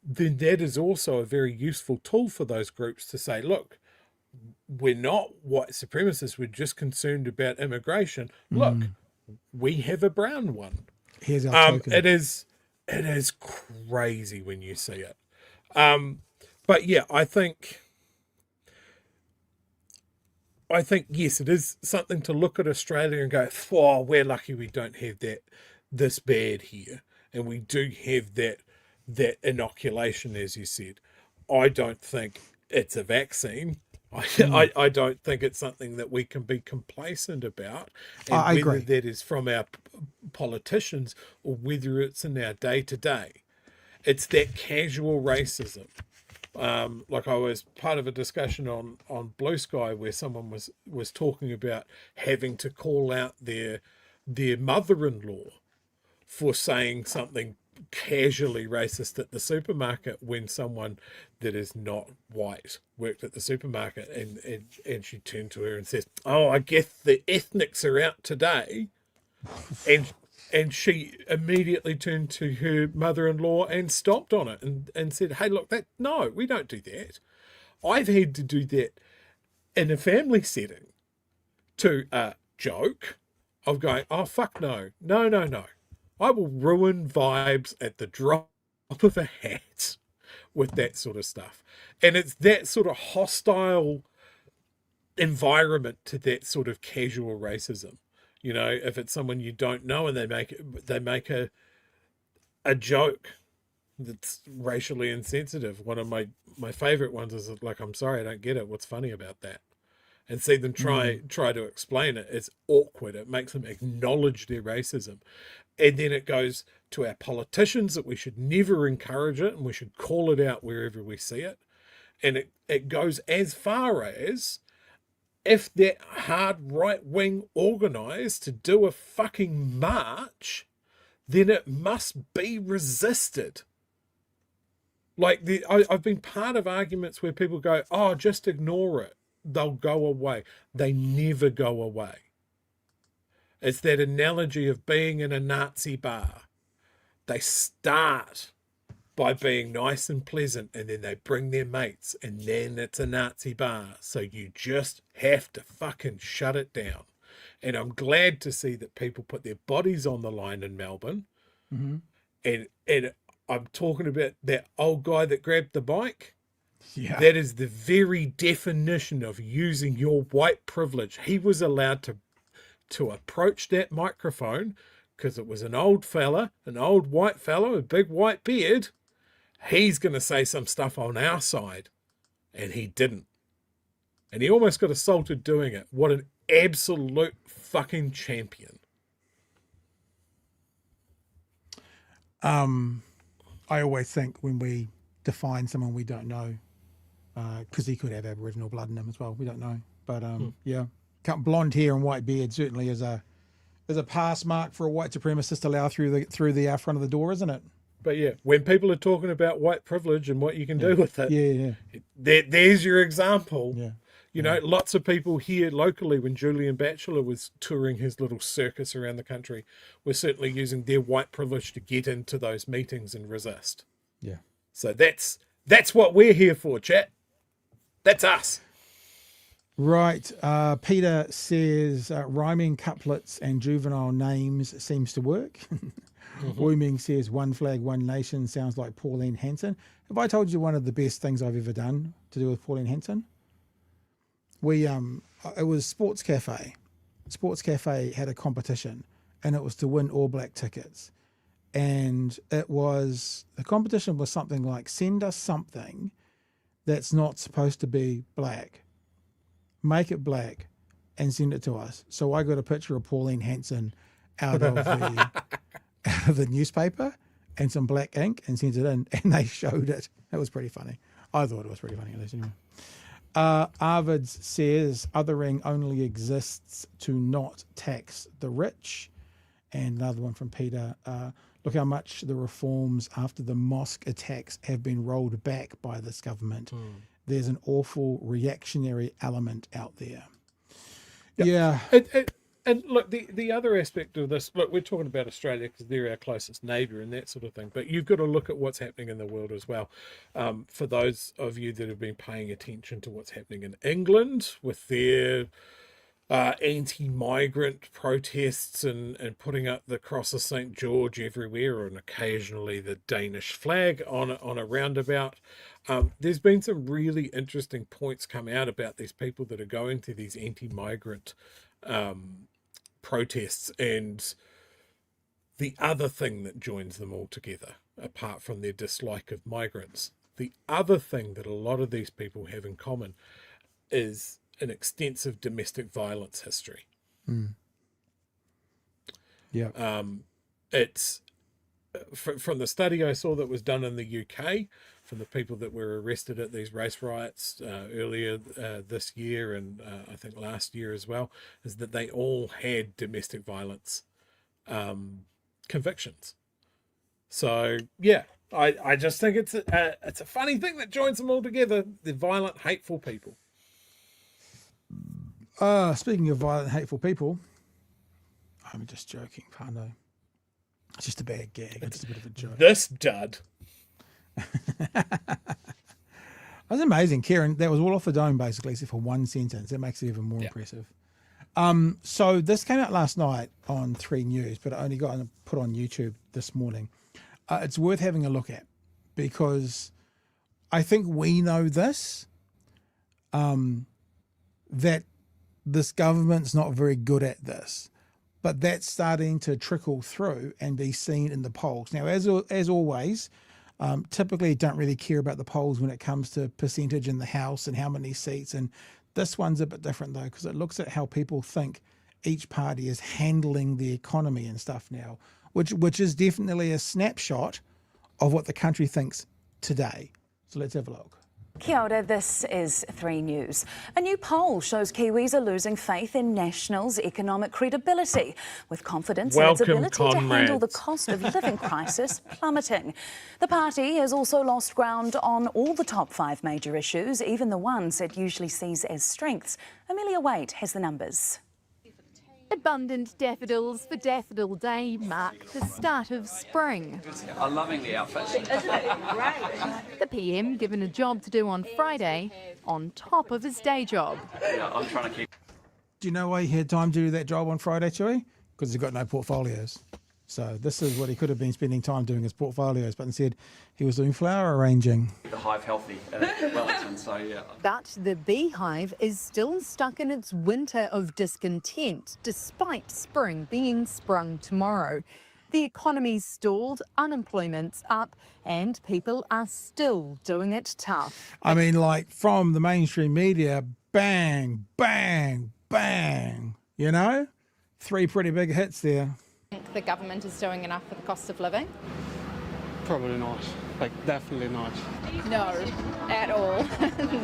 C: then that is also a very useful tool for those groups to say, look, we're not white supremacists, we're just concerned about immigration. Look, we have a brown one.
B: Here's our token.
C: It is crazy when you see it. But yeah, I think yes, it is something to look at Australia and go, "Oh, we're lucky we don't have that this bad here," and we do have that inoculation, as you said. I don't think it's a vaccine. I don't think it's something that we can be complacent about, and
B: I
C: whether
B: agree.
C: that is from our politicians or whether it's in our day-to-day. It's that casual racism. Like I was part of a discussion on Blue Sky where someone was talking about having to call out their mother-in-law for saying something casually racist at the supermarket when someone that is not white worked at the supermarket, and she turned to her and says, "Oh, I guess the ethnics are out today," and she immediately turned to her mother-in-law and stomped on it and said, "Hey, look, no, we don't do that." I've had to do that in a family setting to a joke of going, oh, fuck no. I will ruin vibes at the drop of a hat with that sort of stuff. And it's that sort of hostile environment to that sort of casual racism. You know, if it's someone you don't know and they make a joke that's racially insensitive. One of my favorite ones is like, I'm sorry, I don't get it. What's funny about that? And see them try to explain it. It's awkward. It makes them acknowledge their racism. And then it goes to our politicians that we should never encourage it and we should call it out wherever we see it. And it goes as far as if that hard right-wing organised to do a fucking march, then it must be resisted. Like, I've been part of arguments where people go, oh, just ignore it. They'll go away. They never go away. It's that analogy of being in a Nazi bar. They start by being nice and pleasant, and then they bring their mates, and then it's a Nazi bar. So you just have to fucking shut it down. And I'm glad to see that people put their bodies on the line in Melbourne.
B: Mm-hmm.
C: And I'm talking about that old guy that grabbed the bike.
B: Yeah.
C: That is the very definition of using your white privilege. He was allowed to approach that microphone because it was an old white fella with a big white beard. He's going to say some stuff on our side. And he didn't. And he almost got assaulted doing it. What an absolute fucking champion.
B: I always think when we define someone we don't know, because he could have Aboriginal blood in him as well. We don't know. But yeah, blonde hair and white beard certainly is a pass mark for a white supremacist to allow through the front of the door, isn't it?
C: But yeah, when people are talking about white privilege and what you can do with it, there's your example.
B: Yeah.
C: You know, lots of people here locally, when Julian Batchelor was touring his little circus around the country, were certainly using their white privilege to get into those meetings and resist.
B: Yeah.
C: So that's what we're here for, chat. That's us.
B: Right. Peter says rhyming couplets and juvenile names seems to work. Wooming says one flag, one nation sounds like Pauline Hanson. Have I told you one of the best things I've ever done to do with Pauline Hanson? It was Sports Cafe. Sports Cafe had a competition and it was to win All Black tickets. And the competition was something like, send us something that's not supposed to be black. Make it black and send it to us. So I got a picture of Pauline Hanson out of the newspaper and some black ink and sent it in, and they showed it. It was pretty funny. I thought it was pretty funny, at least anyway. Arvids says othering only exists to not tax the rich. And another one from Peter. Look how much the reforms after the mosque attacks have been rolled back by this government. There's an awful reactionary element out there. Yeah.
C: And look, the other aspect of this, look, we're talking about Australia because they're our closest neighbour and that sort of thing, but you've got to look at what's happening in the world as well. For those of you that have been paying attention to what's happening in England with their anti-migrant protests and putting up the cross of St. George everywhere and occasionally the Danish flag on a roundabout. There's been some really interesting points come out about these people that are going to these anti-migrant protests, and the other thing that joins them all together, apart from their dislike of migrants, the other thing that a lot of these people have in common is an extensive domestic violence history.
B: Yeah.
C: It's from the study I saw that was done in the UK, from the people that were arrested at these race riots earlier this year and I think last year as well, is that they all had domestic violence convictions. So yeah, I just think it's a funny thing that joins them all together. The violent, hateful people.
B: Speaking of violent, hateful people, I'm just joking, Pando. It's just a bad gag. It's just a bit of a joke.
C: This dud.
B: That's amazing, Kieran. That was all off the dome, basically, except for one sentence. That makes it even more impressive. So this came out last night on 3 News, but it only got put on YouTube this morning. It's worth having a look at because I think we know this, that this government's not very good at this, but that's starting to trickle through and be seen in the polls. Now, as always, typically don't really care about the polls when it comes to percentage in the House and how many seats. And this one's a bit different, though, because it looks at how people think each party is handling the economy and stuff now, which is definitely a snapshot of what the country thinks today. So let's have a look.
I: Kia ora, this is 3 News. A new poll shows Kiwis are losing faith in National's economic credibility, with confidence in its ability to handle the cost of living crisis plummeting. The party has also lost ground on all the top 5 major issues, even the ones it usually sees as strengths. Amelia Waite has the numbers.
J: Abundant daffodils for Daffodil Day mark the start of spring.
K: I'm loving the outfit.
J: Isn't it great? The PM given a job to do on Friday on top of his day job.
K: Yeah, I'm trying to keep...
B: Do you know why he had time to do that job on Friday, Chewie? Because he's got no portfolios. So this is what he could have been spending time doing, his portfolios, but instead he was doing flower arranging.
K: The hive healthy Wellington, so yeah.
J: But the beehive is still stuck in its winter of discontent, despite spring being sprung tomorrow. The economy's stalled, unemployment's up, and people are still doing it tough.
B: I mean, like, from the mainstream media, bang, bang, bang, you know? 3 pretty big hits there.
J: Think the government is doing enough for the cost of living?
X: Probably not. Like, definitely not.
J: No, at all.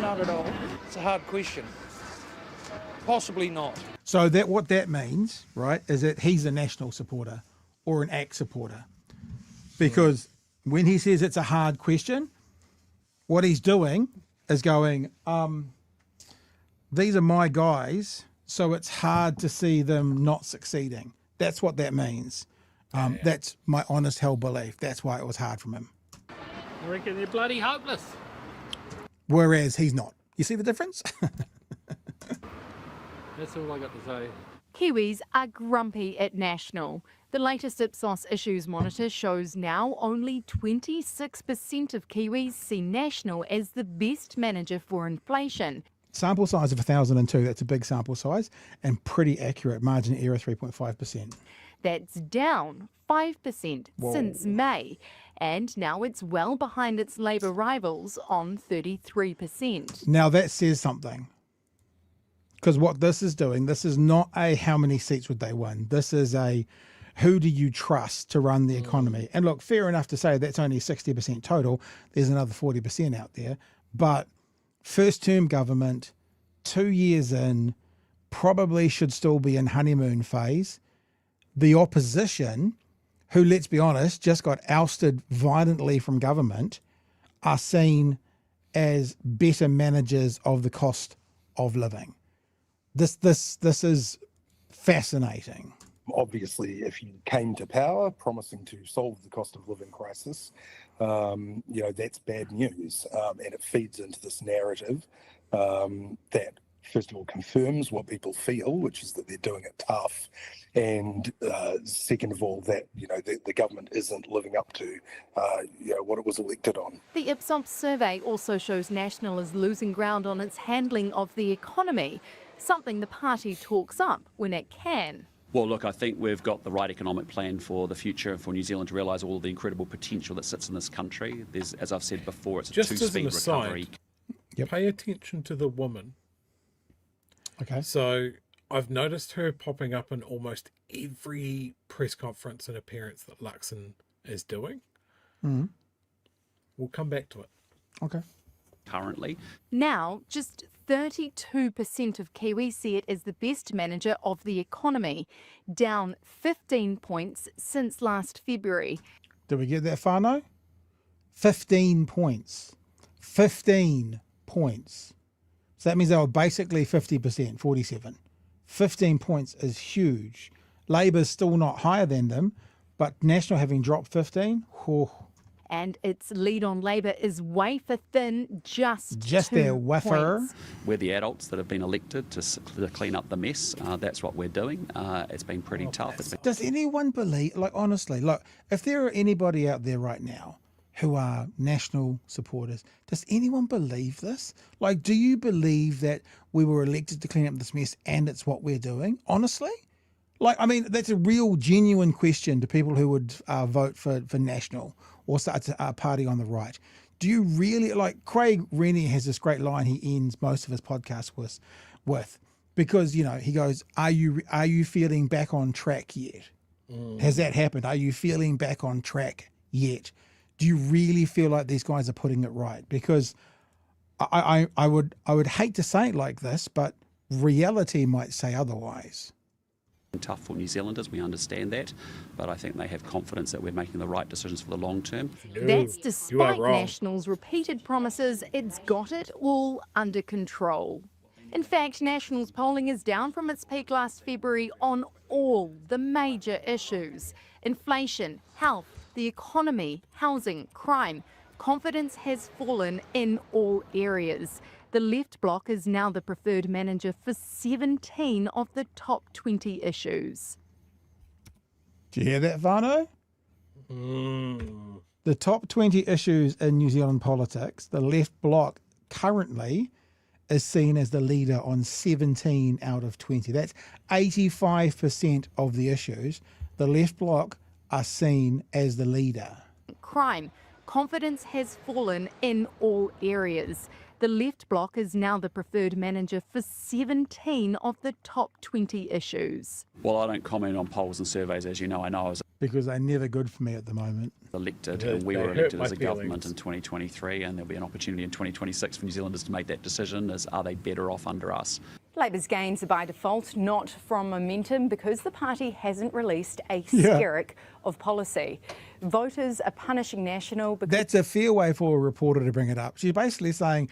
J: Not at all.
X: It's a hard question. Possibly not.
B: So that what that means, right, is that he's a National supporter or an ACT supporter. Because when he says it's a hard question, what he's doing is going, these are my guys, so it's hard to see them not succeeding. That's what that means. That's my honest held belief. That's why it was hard from him.
X: I reckon they're bloody hopeless.
B: Whereas he's not. You see the difference?
X: That's all I got to say.
J: Kiwis are grumpy at National. The latest Ipsos Issues Monitor shows now only 26% of Kiwis see National as the best manager for inflation.
B: Sample size of 1,002, that's a big sample size and pretty accurate. Margin of error 3.5%.
J: That's down 5% since May, and now it's well behind its Labour rivals on 33%.
B: Now that says something. Because what this is doing, this is not a how many seats would they win. This is a who do you trust to run the economy? And look, fair enough to say that's only 60% total. There's another 40% out there. But first term government, 2 years in, probably should still be in honeymoon phase. The opposition, who, let's be honest, just got ousted violently from government, are seen as better managers of the cost of living. This is fascinating.
Y: Obviously, if you came to power promising to solve the cost of living crisis, that's bad news. And it feeds into this narrative that, first of all, confirms what people feel, which is that they're doing it tough. And second of all, that, the government isn't living up to, what it was elected on.
J: The Ipsos survey also shows National is losing ground on its handling of the economy, something the party talks up when it can.
G: Well, look, I think we've got the right economic plan for the future and for New Zealand to realise all the incredible potential that sits in this country. There's, as I've said before, it's a two-speed recovery.
C: Pay attention to the woman.
B: Okay.
C: So I've noticed her popping up in almost every press conference and appearance that Luxon is doing.
B: Mm-hmm.
C: We'll come back to it.
B: Okay.
G: Currently.
J: Now, just 32% of Kiwis see it as the best manager of the economy, down 15 points since last February.
B: Did we get that far now? 15 points. 15 points. So that means they were basically 50%, 47. 15 points is huge. Labour's still not higher than them, but National having dropped 15,
J: and its lead on Labor is wafer thin, just
B: their
J: 2
B: wafer.
J: points.
G: We're the adults that have been elected to clean up the mess. That's what we're doing. It's been pretty tough.
B: Does anyone believe, like, honestly, look, if there are anybody out there right now who are National supporters, does anyone believe this? Like, do you believe that we were elected to clean up this mess and it's what we're doing? Honestly? Like, I mean, that's a real, genuine question to people who would vote for National or start a party on the right. Do you really, like, Craig Rennie has this great line he ends most of his podcasts with because, you know, he goes, are you feeling back on track yet? Has that happened? Are you feeling back on track yet? Do you really feel like these guys are putting it right? Because I would hate to say it like this, but reality might say otherwise.
G: Tough for New Zealanders, we understand that, but I think they have confidence that we're making the right decisions for the long term.
J: That's despite National's repeated promises it's got it all under control. In fact, National's polling is down from its peak last February on all the major issues: inflation, health, the economy, housing, crime. Confidence has fallen in all areas. The left bloc is now the preferred manager for 17 of the top 20 issues.
B: Do you hear that, Vano? The top 20 issues in New Zealand politics, the left bloc currently is seen as the leader on 17 out of 20. That's 85% of the issues. The left bloc are seen as the leader.
J: Crime. Confidence has fallen in all areas. The left bloc is now the preferred manager for 17 of the top 20 issues.
G: Well, I don't comment on polls and surveys, as you know. I know I was
B: because they're never good for me at the moment.
G: Elected, and we were elected as a government in 2023, and there'll be an opportunity in 2026 for New Zealanders to make that decision: are they better off under us?
I: Labor's gains are by default, not from momentum, because the party hasn't released a skerrick of policy. Voters are punishing National because...
B: That's a fair way for a reporter to bring it up. She's basically saying,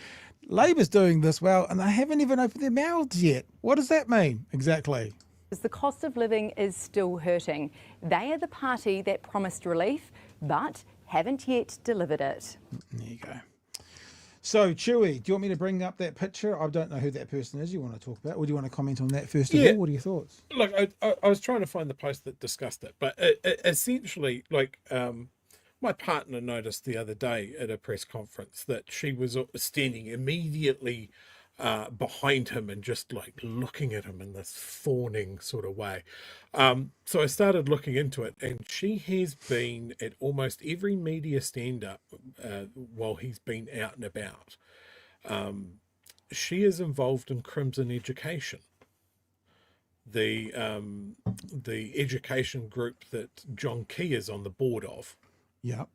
B: Labor's doing this well, and they haven't even opened their mouths yet. What does that mean? Exactly.
I: The cost of living is still hurting. They are the party that promised relief, but haven't yet delivered it.
B: There you go. So, Chewie, do you want me to bring up that picture? I don't know who that person is you want to talk about. Or do you want to comment on that first of all? What are your thoughts?
C: Look, I was trying to find the post that discussed it, but essentially, like, my partner noticed the other day at a press conference that she was standing immediately behind him and just like looking at him in this fawning sort of way. So I started looking into it, and she has been at almost every media stand-up while he's been out and about. She is involved in Crimson Education, the education group that John Key is on the board of.
B: Yeah.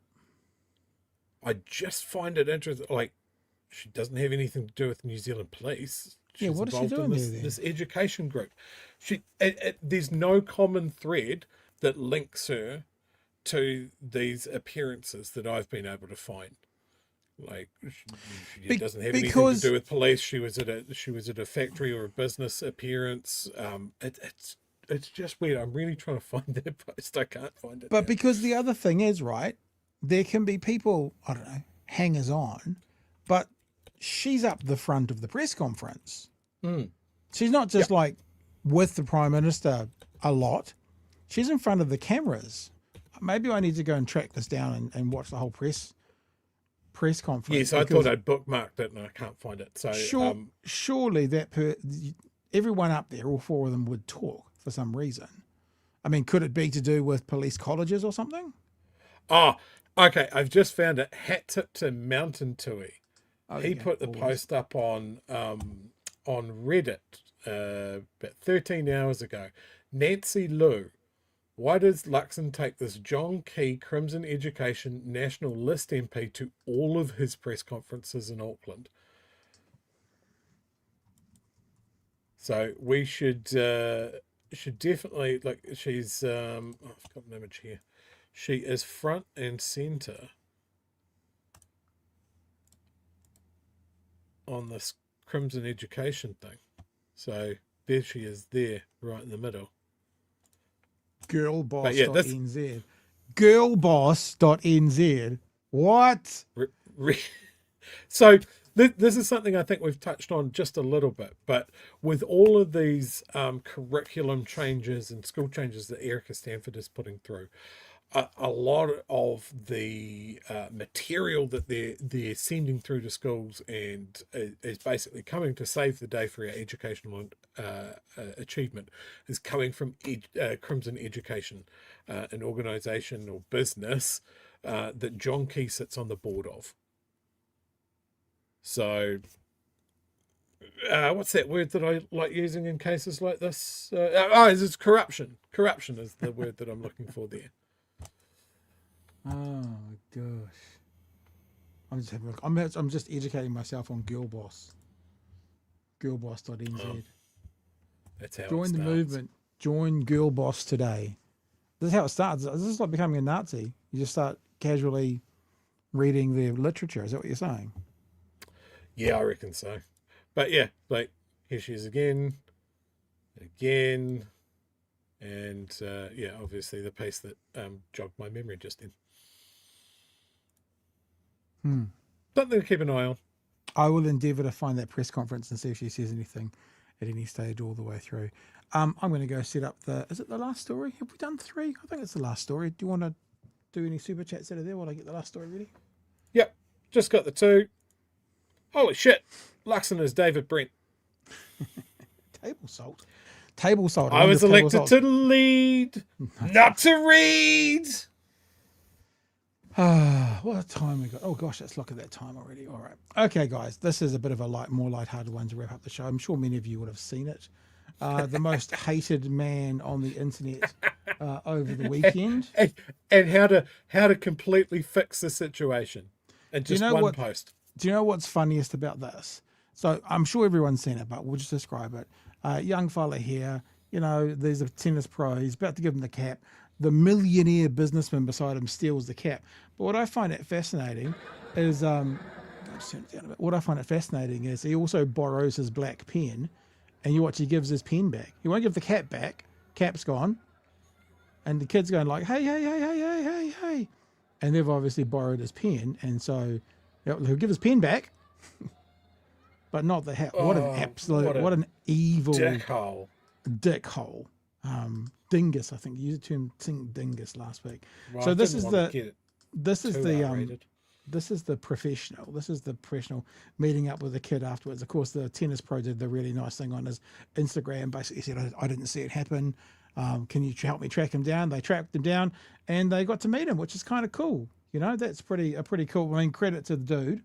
C: I just find it interesting. Like, she doesn't have anything to do with New Zealand Police. She's
B: what is she doing
C: in this education group. There's no common thread that links her to these appearances that I've been able to find. Like, she doesn't have anything to do with police. She was at a factory or a business appearance. It's just weird. I'm really trying to find that post. I can't find it.
B: But because the other thing is, right, there can be people, I don't know, hangers on, but she's up the front of the press conference. She's not just like with the Prime Minister a lot. She's in front of the cameras. Maybe I need to go and track this down and watch the whole press conference.
C: Yes, I thought I'd bookmarked it and I can't find it. So
B: surely that everyone up there, all four of them, would talk for some reason. I mean, could it be to do with police colleges or something?
C: Oh, okay. I've just found it. Hat tip to Mountain Tui. He put the post up on Reddit about 13 hours ago. Nancy Liu, why does Luxon take this John Key Crimson Education National List MP to all of his press conferences in Auckland? So we should definitely, like, she's I've got an image here. She is front and center on this Crimson Education thing. So there she is, there, right in the middle.
B: Girlboss.nz. Girlboss.nz. What?
C: So this is something I think we've touched on just a little bit, but with all of these curriculum changes and school changes that Erica Stanford is putting through, a lot of the material that they're sending through to schools and is basically coming to save the day for our educational achievement is coming from Crimson Education, an organisation or business that John Key sits on the board of. So, what's that word that I like using in cases like this? It's corruption. Corruption is the word that I'm looking for there.
B: Oh my gosh! I'm just having a look. I'm just educating myself on Girlboss. Girlboss.nz.
C: Oh, that's how
B: Join
C: it
B: the
C: starts.
B: movement. Join Girlboss today. This is how it starts. This is like becoming a Nazi. You just start casually reading their literature. Is that what you're saying?
C: Yeah, I reckon so. But yeah, like here she is again, and yeah, obviously the piece that jogged my memory just then. Something to keep an eye on.
B: I will endeavour to find that press conference and see if she says anything at any stage all the way through. I'm going to go set up is it the last story? Have we done 3? I think it's the last story. Do you want to do any super chats out of there while I get the last story ready?
C: Yep, just got the 2. Holy shit, Luxon is David Brent.
B: Table salt. Table salt.
C: I was elected to lead, not to read.
B: What a time we got. Oh gosh, let's look at that time already. All right. Okay, guys, this is a bit of a more lighthearted one to wrap up the show. I'm sure many of you would have seen it. The most hated man on the internet over the weekend.
C: And how to completely fix the situation in just one post.
B: Do you know what's funniest about this? So I'm sure everyone's seen it, but we'll just describe it. Young fella here, there's a tennis pro. He's about to give him the cap. The millionaire businessman beside him steals the cap. But what I find it fascinating is, what I find it fascinating is he also borrows his black pen, and you watch, he gives his pen back. He won't give the cap back. Cap's gone. And the kid's going like, hey. And they've obviously borrowed his pen, and so he'll give his pen back, but not the hat. What an evil dickhole. Dingus, I think you used the term dingus last week.
C: Well,
B: so this is the professional. This is the professional meeting up with the kid afterwards. Of course, the tennis pro did the really nice thing on his Instagram. Basically said, I didn't see it happen. Can you help me track him down? They tracked him down and they got to meet him, which is kind of cool. That's pretty cool. I mean, credit to the dude,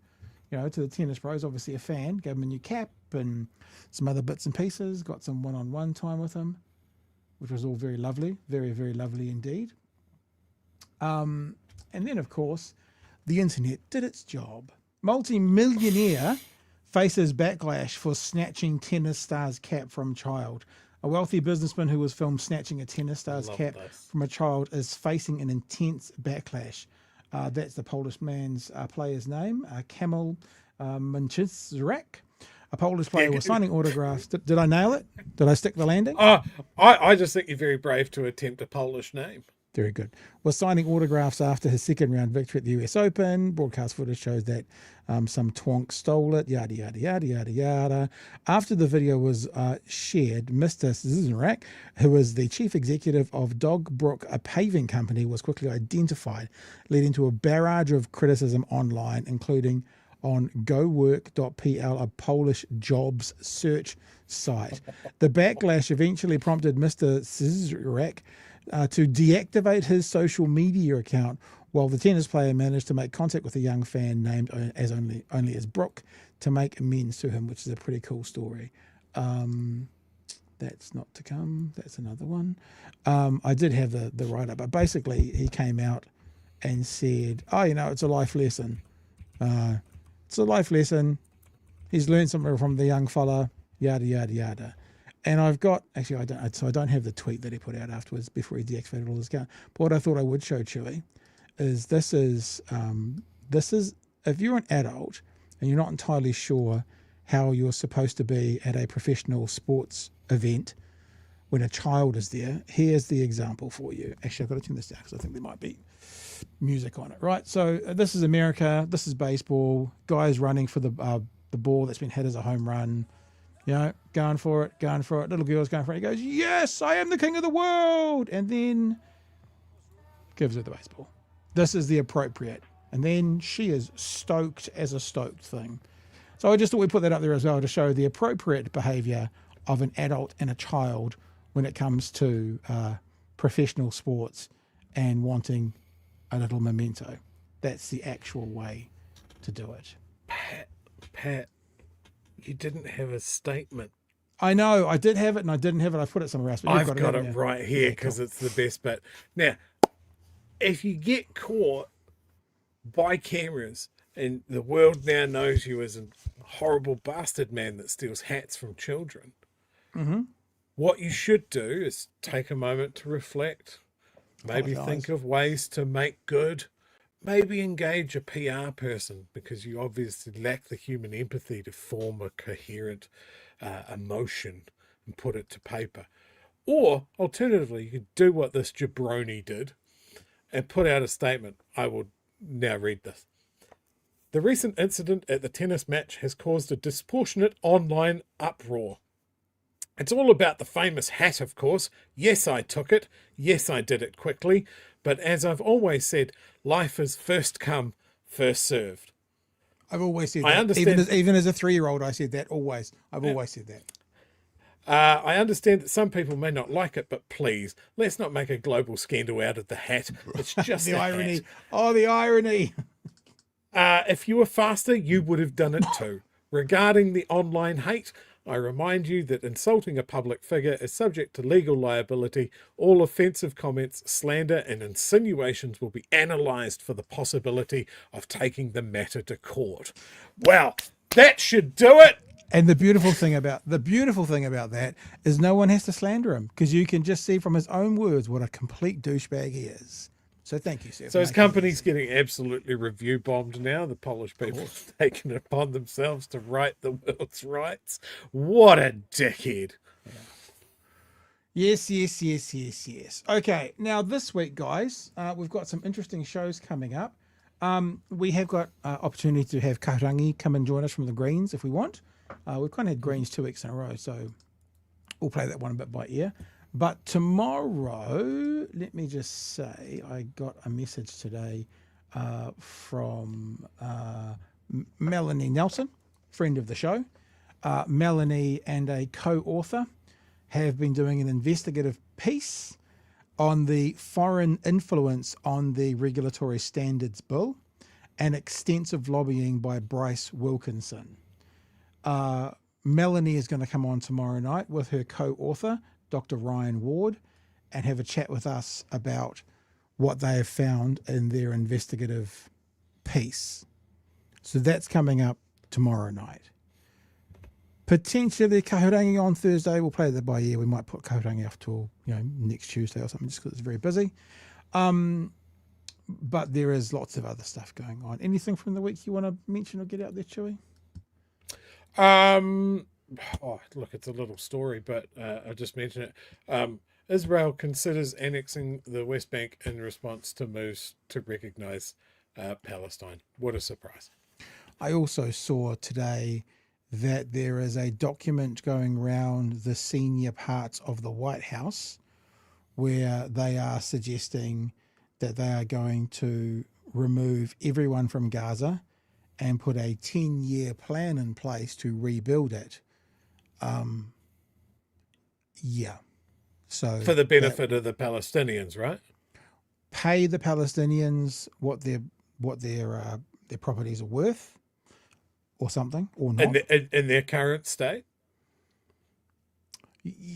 B: to the tennis pros, obviously a fan, gave him a new cap and some other bits and pieces, got some one-on-one time with him, which was all very lovely, very, very lovely indeed. And then, of course, the internet did its job. Multi-millionaire faces backlash for snatching tennis star's cap from child. A wealthy businessman who was filmed snatching a tennis star's cap from a child is facing an intense backlash. That's the Polish man's player's name, Kamil Męczyzrak. A Polish player was signing autographs. Did I nail it? Did I stick the landing?
C: I just think you're very brave to attempt a Polish name.
B: Very good. Was signing autographs after his second round victory at the US Open. Broadcast footage shows that some twonk stole it, yada, yada, yada, yada, yada. After the video was shared, Mr. Zizrak, who is the chief executive of Dogbrook, a paving company, was quickly identified, leading to a barrage of criticism online, including on gowork.pl, a Polish jobs search site. The backlash eventually prompted Mr. Zizrak to deactivate his social media account, while the tennis player managed to make contact with a young fan named as only as Brooke to make amends to him, which is a pretty cool story. That's not to come. That's another one. I did have the write-up, but basically he came out and said, it's a life lesson. It's a life lesson. He's learned something from the young fella, yada, yada, yada. And I've got, actually, I don't have the tweet that he put out afterwards before he deactivated all his account. But what I thought I would show Chewie is this is if you're an adult and you're not entirely sure how you're supposed to be at a professional sports event when a child is there, here's the example for you. Actually, I've got to turn this down because I think there might be music on it, right? So this is America. This is baseball. Guys running for the ball that's been hit as a home run. You know, going for it. Little girl's going for it. He goes, "Yes, I am the king of the world," and then gives her the baseball. This is the appropriate. And then she is stoked as a stoked thing. So I just thought we'd put that up there as well to show the appropriate behaviour of an adult and a child when it comes to professional sports and wanting a little memento. That's the actual way to do it.
C: Pat, you didn't have a statement.
B: I know, I did have it and I didn't have it. I put it somewhere else. But
C: I've got it right here because it's the best bit. Now, if you get caught by cameras and the world now knows you as a horrible bastard man that steals hats from children, what you should do is take a moment to reflect, maybe think of ways to make good, maybe engage a PR person because you obviously lack the human empathy to form a coherent emotion and put it to paper. Or alternatively, you could do what this jabroni did and put out a statement. I will now read this. The recent incident at the tennis match has caused a disproportionate online uproar. It's all about the famous hat, of course. Yes, I took it. Yes, I did it quickly. But as I've always said, life is first come, first served.
B: I've always said that.
C: I understand.
B: Even as a 3-year-old, I said that always. I've always said that.
C: I understand that some people may not like it, but please, let's not make a global scandal out of the hat. It's just
B: the irony.
C: Hat.
B: Oh, the irony.
C: If you were faster, you would have done it too. Regarding the online hate, I remind you that insulting a public figure is subject to legal liability. All offensive comments, slander and insinuations will be analysed for the possibility of taking the matter to court. Well, that should do it.
B: And the beautiful thing about that is no one has to slander him because you can just see from his own words what a complete douchebag he is. So thank you, sir.
C: So his company's getting absolutely review bombed now. The Polish people have taken it upon themselves to right the world's rights. What a dickhead.
B: Yes. Okay, now this week, guys, we've got some interesting shows coming up. We have got opportunity to have Karangi come and join us from the Greens if we want. We've kind of had Greens 2 weeks in a row, so we'll play that one a bit by ear. But tomorrow, let me just say, I got a message today from Melanie Nelson, friend of the show. Melanie and a co-author have been doing an investigative piece on the foreign influence on the Regulatory Standards Bill and extensive lobbying by Bryce Wilkinson. Melanie is going to come on tomorrow night with her co-author, Dr. Ryan Ward, and have a chat with us about what they have found in their investigative piece. So that's coming up tomorrow night. Potentially Kahurangi on Thursday. We'll play that by ear. We might put Kahurangi off till next Tuesday or something just because it's very busy. But there is lots of other stuff going on. Anything from the week you want to mention or get out there, Chewie?
C: Look, it's a little story, but I'll just mention it. Israel considers annexing the West Bank in response to moves to recognise Palestine. What a surprise.
B: I also saw today that there is a document going around the senior parts of the White House where they are suggesting that they are going to remove everyone from Gaza and put a 10-year plan in place to rebuild it. So
C: for the benefit of the Palestinians, right?
B: Pay the Palestinians what their properties are worth, or something, or not.
C: In their current state?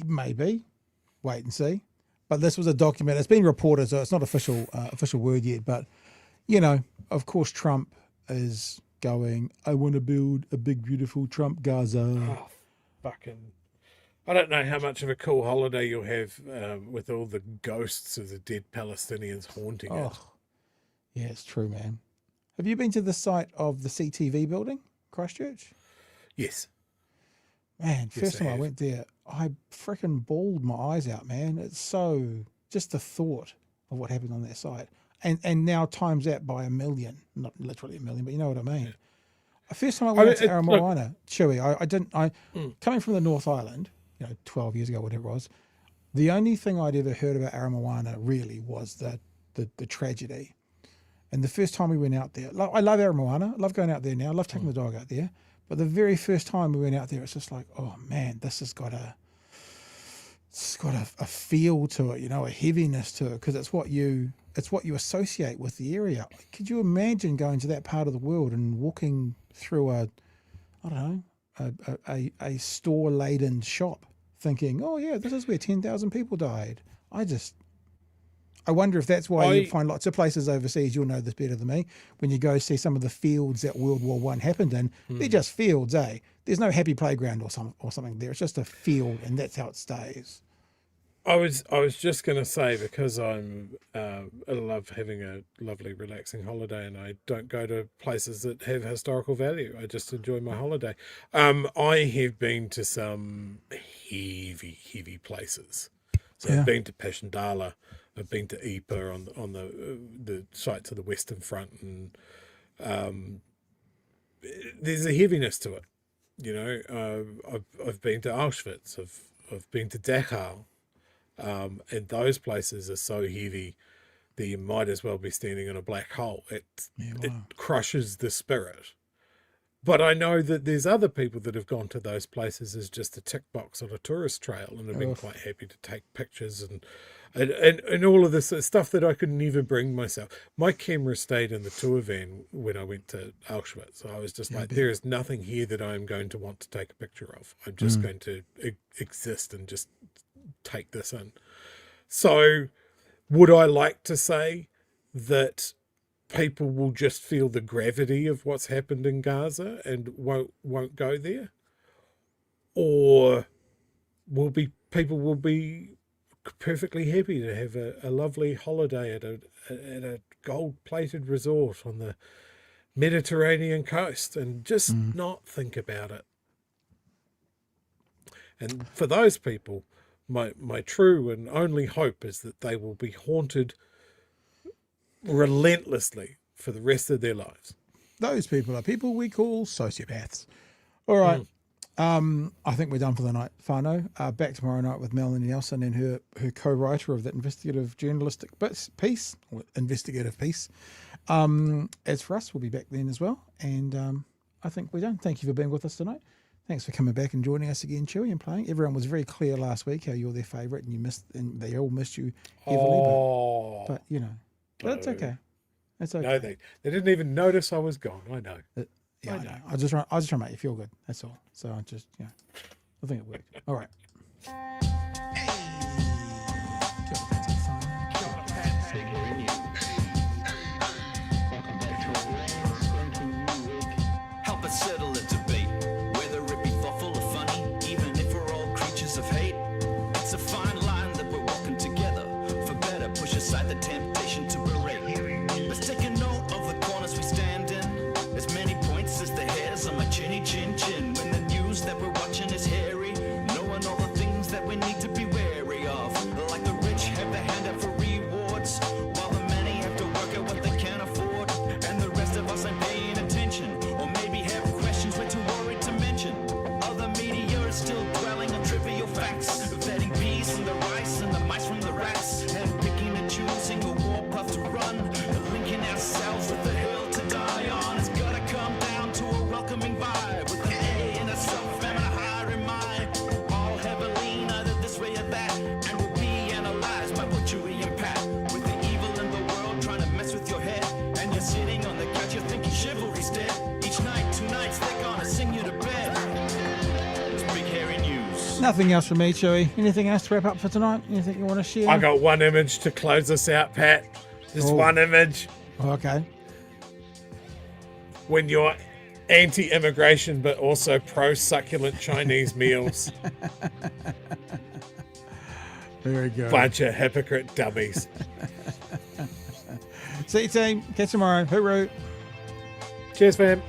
B: Maybe. Wait and see. But this was a document. It's been reported, so it's not official word yet. But of course, Trump is going, I want to build a big, beautiful Trump Gaza.
C: Oh, fucking. I don't know how much of a cool holiday you'll have with all the ghosts of the dead Palestinians haunting it.
B: Yeah, it's true, man. Have you been to the site of the CTV building, Christchurch?
C: Yes.
B: Man, first time I went there, I freaking bawled my eyes out, man. It's so, just the thought of what happened on that site. and now times that by 1 million, not literally 1 million, but you know what I mean. The first time I went to Aramoana, Chewie, coming from the North Island, 12 years ago, whatever it was, the only thing I'd ever heard about Aramoana really was the tragedy. And the first time we went out there, I love Aramoana, I love going out there now, I love taking the dog out there. But the very first time we went out there, it's just like, oh man, this has got a feel to it, a heaviness to it, because it's what you associate with the area. Could you imagine going to that part of the world and walking through a store-laden shop thinking, oh yeah, this is where 10,000 people died. I wonder if that's why you find lots of places overseas, you'll know this better than me, when you go see some of the fields that World War I happened in, they're just fields, eh? There's no happy playground or something there. It's just a field, and that's how it stays.
C: I was just going to say, because I love having a lovely, relaxing holiday, and I don't go to places that have historical value. I just enjoy my holiday. I have been to some heavy places. So I've been to Passchendaele, I've been to Ypres on the sites of the Western Front, and there's a heaviness to it. I've been to Auschwitz, I've been to Dachau, and those places are so heavy that you might as well be standing in a black hole. It crushes the spirit. But I know that there's other people that have gone to those places as just a tick box on a tourist trail, and have been quite happy to take pictures and all of this stuff that I could never bring myself. My camera stayed in the tour van when I went to Auschwitz. I was just like, there is nothing here that I'm going to want to take a picture of. I'm just going to exist and just take this in. So would I like to say that people will just feel the gravity of what's happened in Gaza and won't go there? Or people will be perfectly happy to have a lovely holiday at a gold-plated resort on the Mediterranean coast and just not think about it? And for those people, my true and only hope is that they will be haunted relentlessly for the rest of their lives.
B: Those people are people we call sociopaths. All right. I think we're done for the night, whānau. Back tomorrow night with Melanie Nelson and her co-writer of that investigative journalistic piece, or investigative piece. As for us, we'll be back then as well. And I think we're done. Thank you for being with us tonight. Thanks for coming back and joining us again, Chewie, and playing. Everyone was very clear last week how you're their favourite, and they all missed you heavily. But but it's okay. It's okay.
C: No, they didn't even notice I was gone. I know.
B: I know. I was just trying to make you feel good. That's all. So I just, I think it worked. All right.
E: Help us settle a debate, whether it be thoughtful or funny, even if we're all creatures of hate. It's a fine line that we're walking together. For better, push aside the temptation to berate. Let's take a note of the corners we stand in. As many points as the hairs on my chinny chin chin. When the news that we're watching is hairy, knowing all the things that we need to be wary of. Like the rich have the hand out for rewards, while the many have to work at what they can't afford. And the rest of us ain't paying attention, or maybe have questions we're too worried to mention. Other media is still dwelling on trivial facts, vetting peas from the rice and the mice from the rats, and picking and choosing a warpath to run, and linking ourselves with the hill to die on. It's gotta come down to a welcoming vibe, with an A and a self and a higher in mind. All heavily, either this way or that, and will be analyzed by what Chewie and Pat. With the evil in the world trying to mess with your head, and you're sitting on the couch, you're thinking chivalry's dead. Each night, 2 nights, they're gonna sing you to bed. It's big hairy news.
B: Nothing else from me, Chewie. Anything else to wrap up for tonight? Anything you want to share?
C: I got one image to close us out, Pat. Just one image.
B: Okay.
C: When you're anti-immigration but also pro-succulent Chinese meals.
B: Very good.
C: Bunch of hypocrite dummies.
B: See you, team. Catch you tomorrow. Hooroo.
C: Cheers, fam.